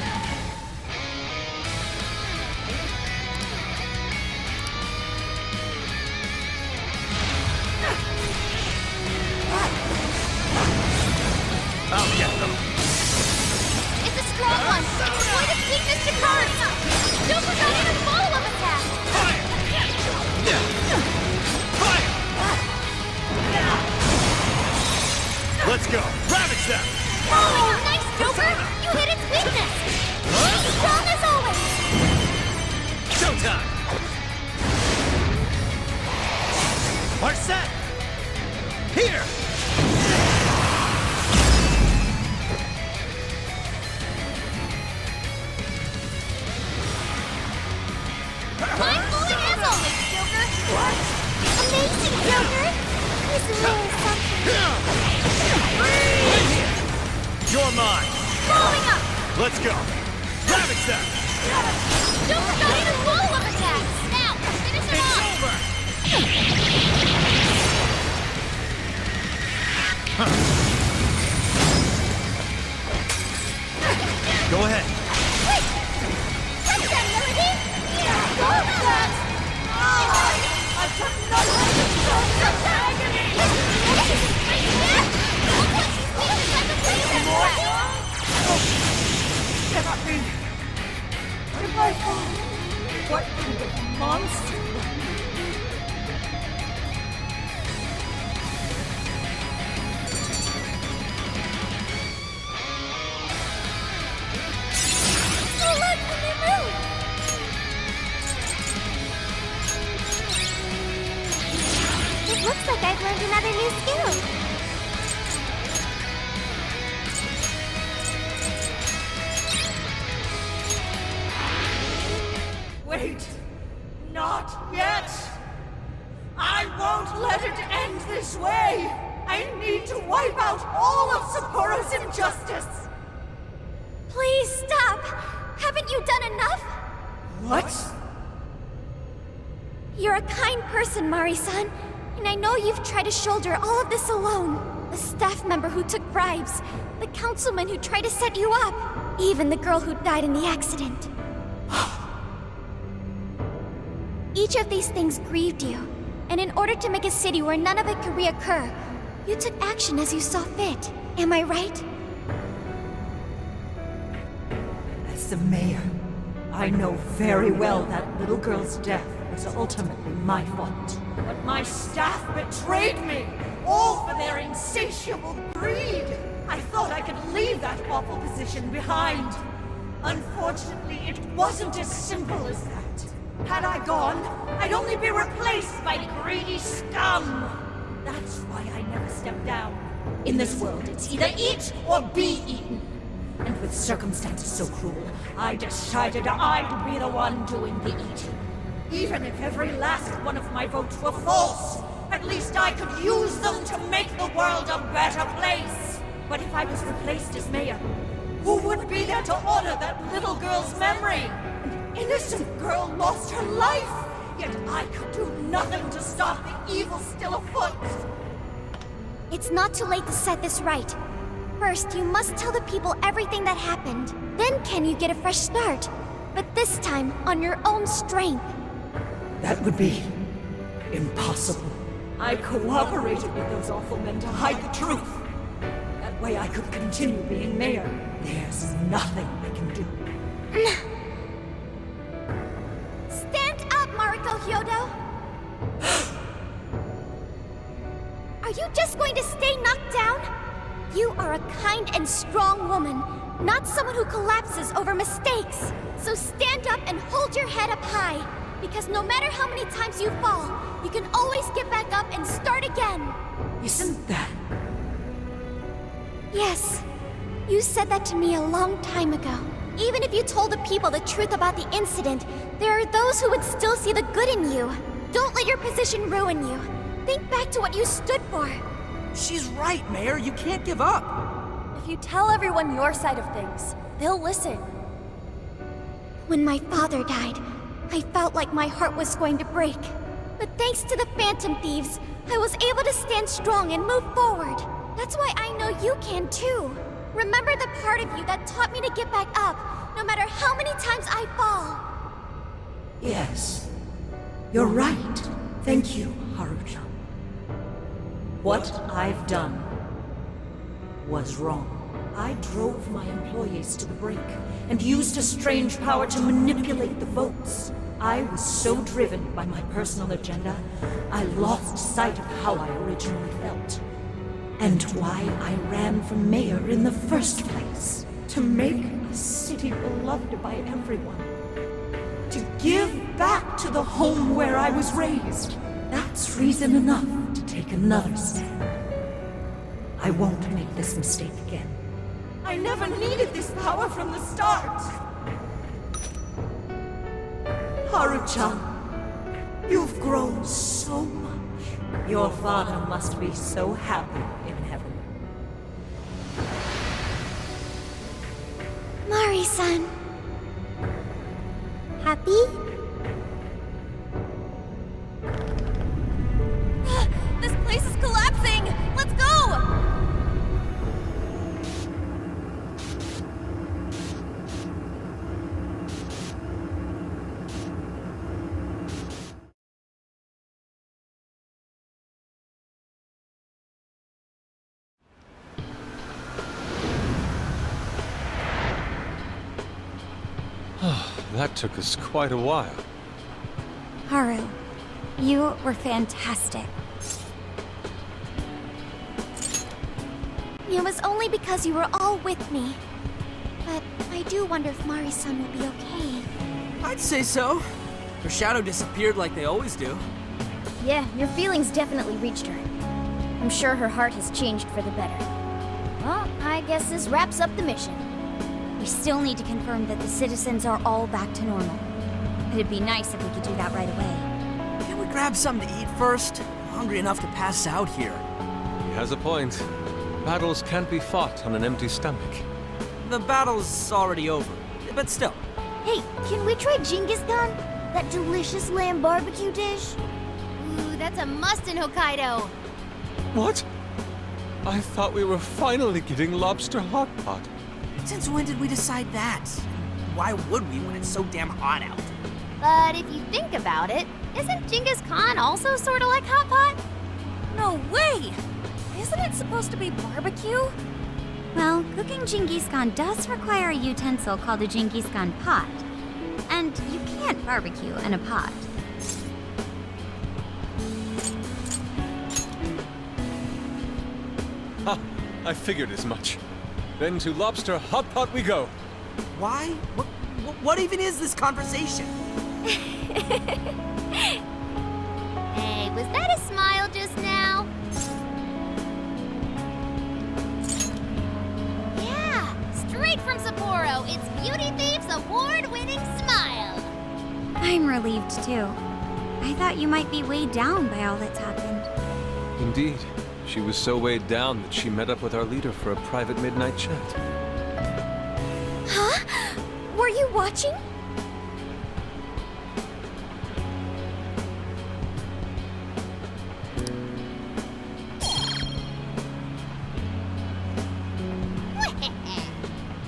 H: I'll get them.
B: It's a strong one! Exploit its weakness to cards! Don't forget a follow-up attack!
H: Fire! Yeah. Fire! Let's go. Ravage them!
B: Oh, nice, Joker! You hit its weakness! Strong as always!
H: Showtime! Are set! Here!
B: Blindfolding as always, Joker! What? Amazing, Joker! This is really something.
H: You're mine!
B: Following up!
H: Let's go! Ravage them!
B: Joker got in a follow-up attack! Now, finish him off!
H: It's over!
C: injustice!
D: Please stop! Haven't you done enough?
C: What?
D: You're a kind person, Mari-san, and I know you've tried to shoulder all of this alone. The staff member who took bribes, the councilman who tried to set you up, even the girl who died in the accident. Each of these things grieved you, and in order to make a city where none of it could reoccur, you took action as you saw fit. Am I right?
G: As the mayor, I know very well that little girl's death was ultimately my fault. But my staff betrayed me, all for their insatiable greed. I thought I could leave that awful position behind. Unfortunately, it wasn't as simple as that. Had I gone, I'd only be replaced by greedy scum. That's why I never stepped down. In this world, it's either eat or be eaten. And with circumstances so cruel, I decided I'd be the one doing the eating. Even if every last one of my votes were false, at least I could use them to make the world a better place. But if I was replaced as mayor, who would be there to honor that little girl's memory? An innocent girl lost her life, yet I could do nothing to stop the evil still afoot.
D: It's not too late to set this right. First, you must tell the people everything that happened. Then can you get a fresh start? But this time, on your own strength.
G: That would be impossible. I cooperated with those awful men to hide the truth. That way I could continue being mayor. There's nothing I can do.
D: Stand up, Mariko Hyodo! Are you just going to stay knocked down? You are a kind and strong woman, not someone who collapses over mistakes. So stand up and hold your head up high, because no matter how many times you fall, you can always get back up and start again.
G: Isn't that...
D: Yes. You said that to me a long time ago. Even if you told the people the truth about the incident, there are those who would still see the good in you. Don't let your position ruin you. Think back to what you stood for.
A: She's right, Mayor. You can't give up.
O: If you tell everyone your side of things, they'll listen.
D: When my father died, I felt like my heart was going to break. But thanks to the Phantom Thieves, I was able to stand strong and move forward. That's why I know you can too. Remember the part of you that taught me to get back up, no matter how many times I fall.
G: Yes. You're right. Thank you, Haruchan. What I've done was wrong. I drove my employees to the brink and used a strange power to manipulate the votes. I was so driven by my personal agenda, I lost sight of how I originally felt. And why I ran for mayor in the first place. To make a city beloved by everyone. To give back to the home where I was raised. That's reason enough to take another stand. I won't make this mistake again. I never needed this power from the start. Haruchan, you've grown so much. Your father must be so happy in heaven.
D: Mari-san. Happy?
O: This place is collapsing! Let's go!
E: That took us quite a while.
D: Haru, you were fantastic. It was only because you were all with me. But I do wonder if Mari-san will be okay.
A: I'd say so. Her shadow disappeared like they always do.
D: Yeah, your feelings definitely reached her. I'm sure her heart has changed for the better. Well, I guess this wraps up the mission. We still need to confirm that the citizens are all back to normal. It'd be nice if we could do that right away.
A: Can't we grab something to eat first? I'm hungry enough to pass out here.
E: He has a point. Battles can't be fought on an empty stomach.
A: The battle's already over, but still.
B: Hey, can we try Genghis Khan? That delicious lamb barbecue dish?
I: Ooh, that's a must in Hokkaido.
E: What? I thought we were finally getting lobster hot pot.
A: Since when did we decide that? Why would we when it's so damn hot out?
I: But if you think about it, isn't Genghis Khan also sort of like hot pot?
O: No way! Isn't it supposed to be barbecue?
D: Well, cooking Genghis Khan does require a utensil called a Genghis Khan pot. And you can't barbecue in a pot.
E: Ha! I figured as much. Then to lobster hot pot we go.
A: Why? What even is this conversation?
I: Hey, was that a smile just now? Yeah, straight from Sapporo, it's Beauty Thief's award-winning smile.
D: I'm relieved too. I thought you might be weighed down by all that's happened.
E: Indeed. She was so weighed down that she met up with our leader for a private midnight chat.
B: Huh? Were you watching?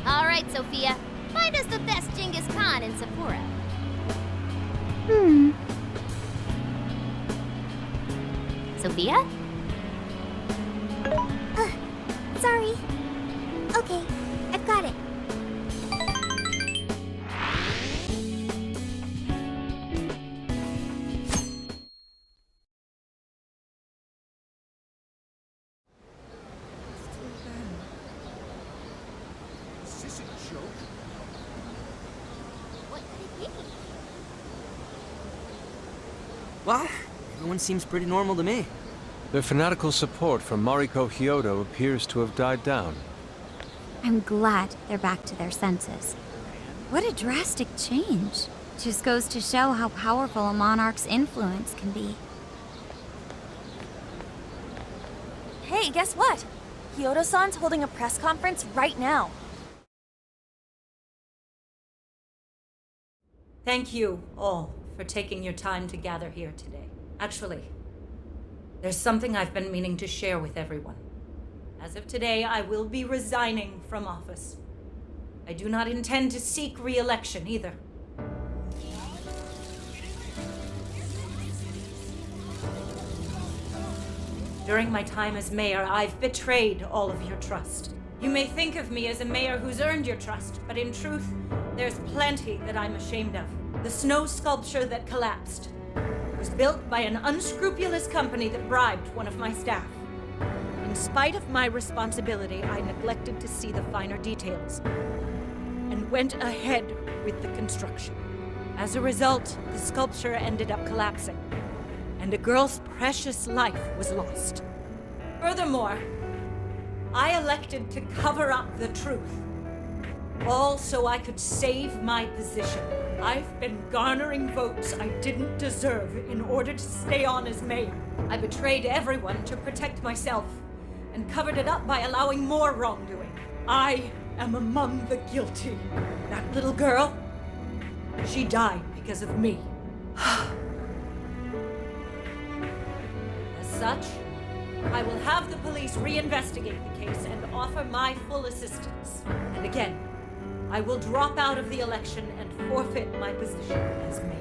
I: All right, Sophia, find us the best Genghis Khan in Sapporo. Sophia?
B: Sorry. Okay, I've got it.
H: Is this a joke?
I: What could it be?
A: What? Everyone seems pretty normal to me.
E: Their fanatical support for Mariko Hyodo appears to have died down.
D: I'm glad they're back to their senses. What a drastic change. Just goes to show how powerful a monarch's influence can be.
O: Hey, guess what? Kyoto-san's holding a press conference right now.
G: Thank you all for taking your time to gather here today. Actually, there's something I've been meaning to share with everyone. As of today, I will be resigning from office. I do not intend to seek re-election either. During my time as mayor, I've betrayed all of your trust. You may think of me as a mayor who's earned your trust, but in truth, there's plenty that I'm ashamed of. The snow sculpture that collapsed was built by an unscrupulous company that bribed one of my staff. In spite of my responsibility, I neglected to see the finer details and went ahead with the construction. As a result, the sculpture ended up collapsing, and a girl's precious life was lost. Furthermore, I elected to cover up the truth, all so I could save my position. I've been garnering votes I didn't deserve in order to stay on as mayor. I betrayed everyone to protect myself and covered it up by allowing more wrongdoing. I am among the guilty. That little girl, she died because of me. As such, I will have the police reinvestigate the case and offer my full assistance. And again, I will drop out of the election and forfeit my position as mayor.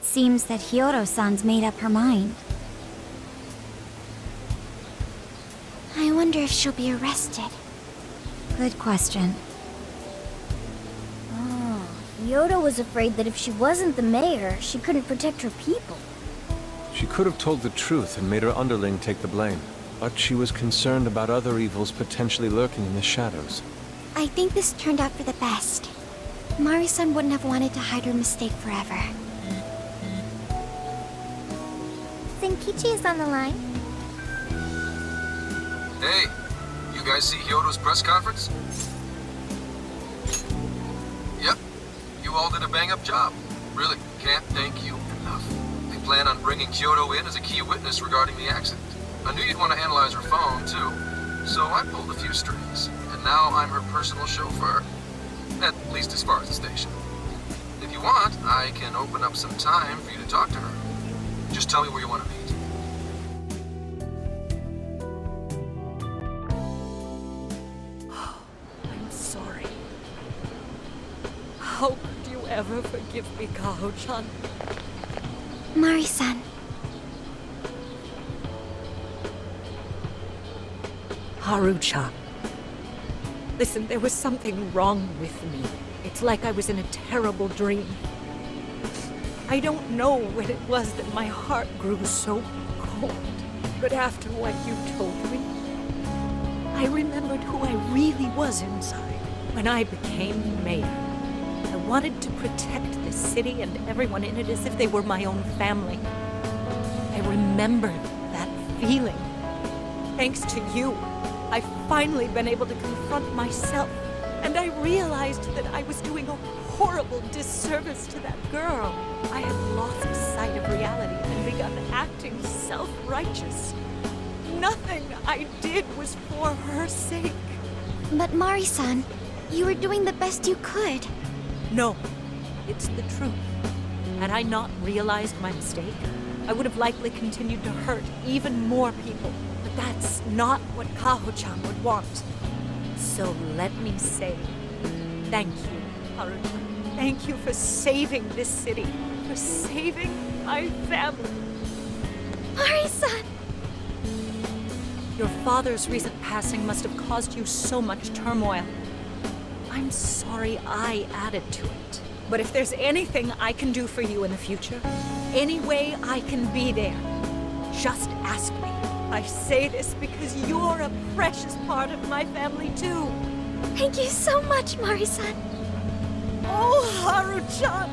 D: Seems that Hyodo-san's made up her mind.
B: I wonder if she'll be arrested.
D: Good question.
B: Oh, Hyodo was afraid that if she wasn't the mayor, she couldn't protect her people.
E: She could have told the truth and made her underling take the blame, but she was concerned about other evils potentially lurking in the shadows.
B: I think this turned out for the best. Mari-san wouldn't have wanted to hide her mistake forever. Zenkichi is on the line.
J: Hey, you guys see Hyodo's press conference? bang-up job. Really, can't thank you enough. They plan on bringing Kyoto in as a key witness regarding the accident. I knew you'd want to analyze her phone, too. So I pulled a few strings, and now I'm her personal chauffeur. At least as far as the station. If you want, I can open up some time for you to talk to her. Just tell me where you want to meet.
G: I'm sorry. How could you ever forgive me, Kaho-chan?
F: Mari-san.
G: Haru-chan. Listen, there was something wrong with me. It's like I was in a terrible dream. I don't know when it was that my heart grew so cold, but after what you told me, I remembered who I really was inside when I became mayor. I wanted to protect this city and everyone in it as if they were my own family. I remembered that feeling. Thanks to you, I've finally been able to confront myself, and I realized that I was doing a horrible disservice to that girl. I had lost sight of reality and begun acting self-righteous. Nothing I did was for her sake.
F: But Mari-san, you were doing the best you could.
G: No, it's the truth. Had I not realized my mistake, I would have likely continued to hurt even more people. But that's not what Kaho-chan would want. So let me say, thank you, Haru-chan. Thank you for saving this city, for saving my family.
F: Mari-san!
G: Your father's recent passing must have caused you so much turmoil. I'm sorry I added to it. But if there's anything I can do for you in the future, any way I can be there, just ask me. I say this because you're a precious part of my family, too.
F: Thank you so much, Mari-san.
G: Oh, Haru-chan!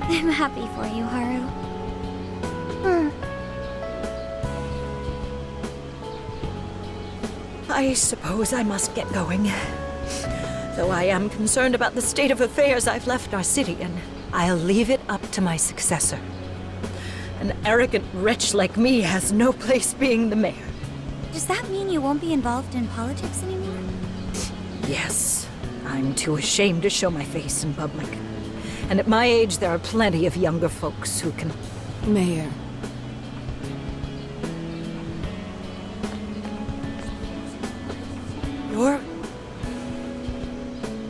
D: I'm happy for you, Haru.
G: I suppose I must get going. Though I am concerned about the state of affairs I've left our city in, I'll leave it up to my successor. An arrogant wretch like me has no place being the mayor.
D: Does that mean you won't be involved in politics anymore?
G: Yes. I'm too ashamed to show my face in public. And at my age, there are plenty of younger folks who can...
C: Mayor.
G: You're...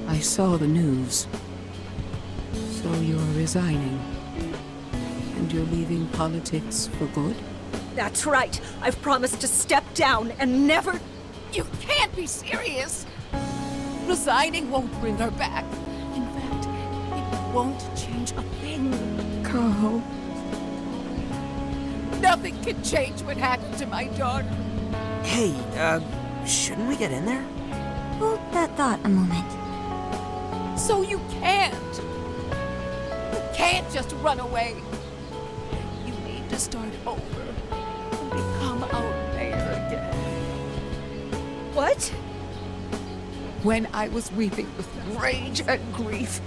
C: I saw the news. So you're resigning. And you're leaving politics for good?
G: That's right. I've promised to step down and never...
C: You can't be serious! Resigning won't bring her back. In fact, it won't change a thing. Kaho. Nothing can change what happened to my daughter.
A: Hey, shouldn't we get in there?
D: Hold that thought a moment.
C: So you can't. You can't just run away. You need to start over and become our mayor again.
G: What?
C: When I was weeping with rage and grief,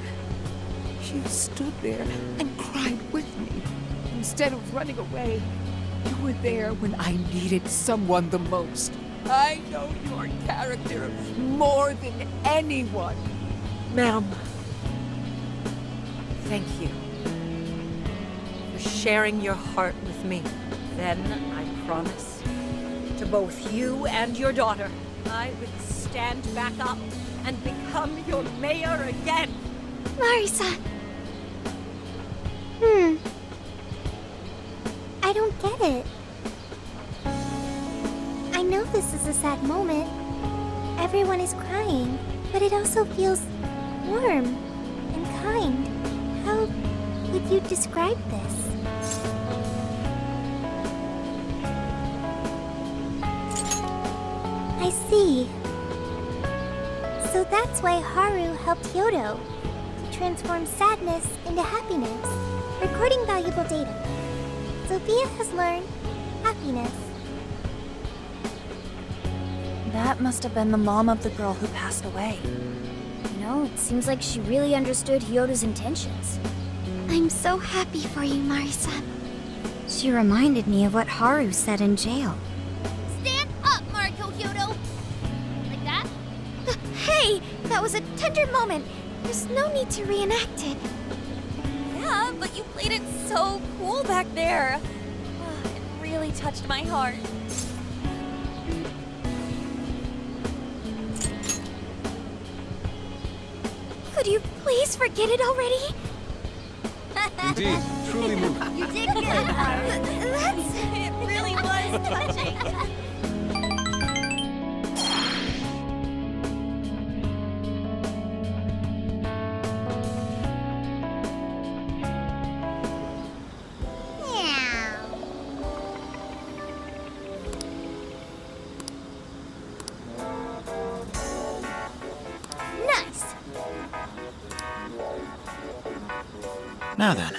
C: you stood there and cried with me. Instead of running away, you were there when I needed someone the most. I know your character more than anyone.
G: Ma'am, thank you for sharing your heart with me. Then I promise to both you and your daughter, I would stand back up and become your mayor again.
F: Mari-san. I don't get it. I know this is a sad moment. Everyone is crying, but it also feels warm and kind. How would you describe this? I see. So that's why Haru helped Yodo to transform sadness into happiness, recording valuable data. Sophia has learned happiness.
O: That must have been the mom of the girl who passed away.
D: You know, it seems like she really understood Hyodo's intentions.
B: I'm so happy for you, Marisa.
D: She reminded me of what Haru said in jail.
B: Stand up, Mariko Hyodo! Like that? Hey, that was a tender moment. There's no need to reenact it.
O: Yeah, but you played it so cool back there. It really touched my heart.
B: Could you please forget it already?
E: Indeed, truly moving.
B: You did good, Haru.
O: It really was touching.
A: Now then.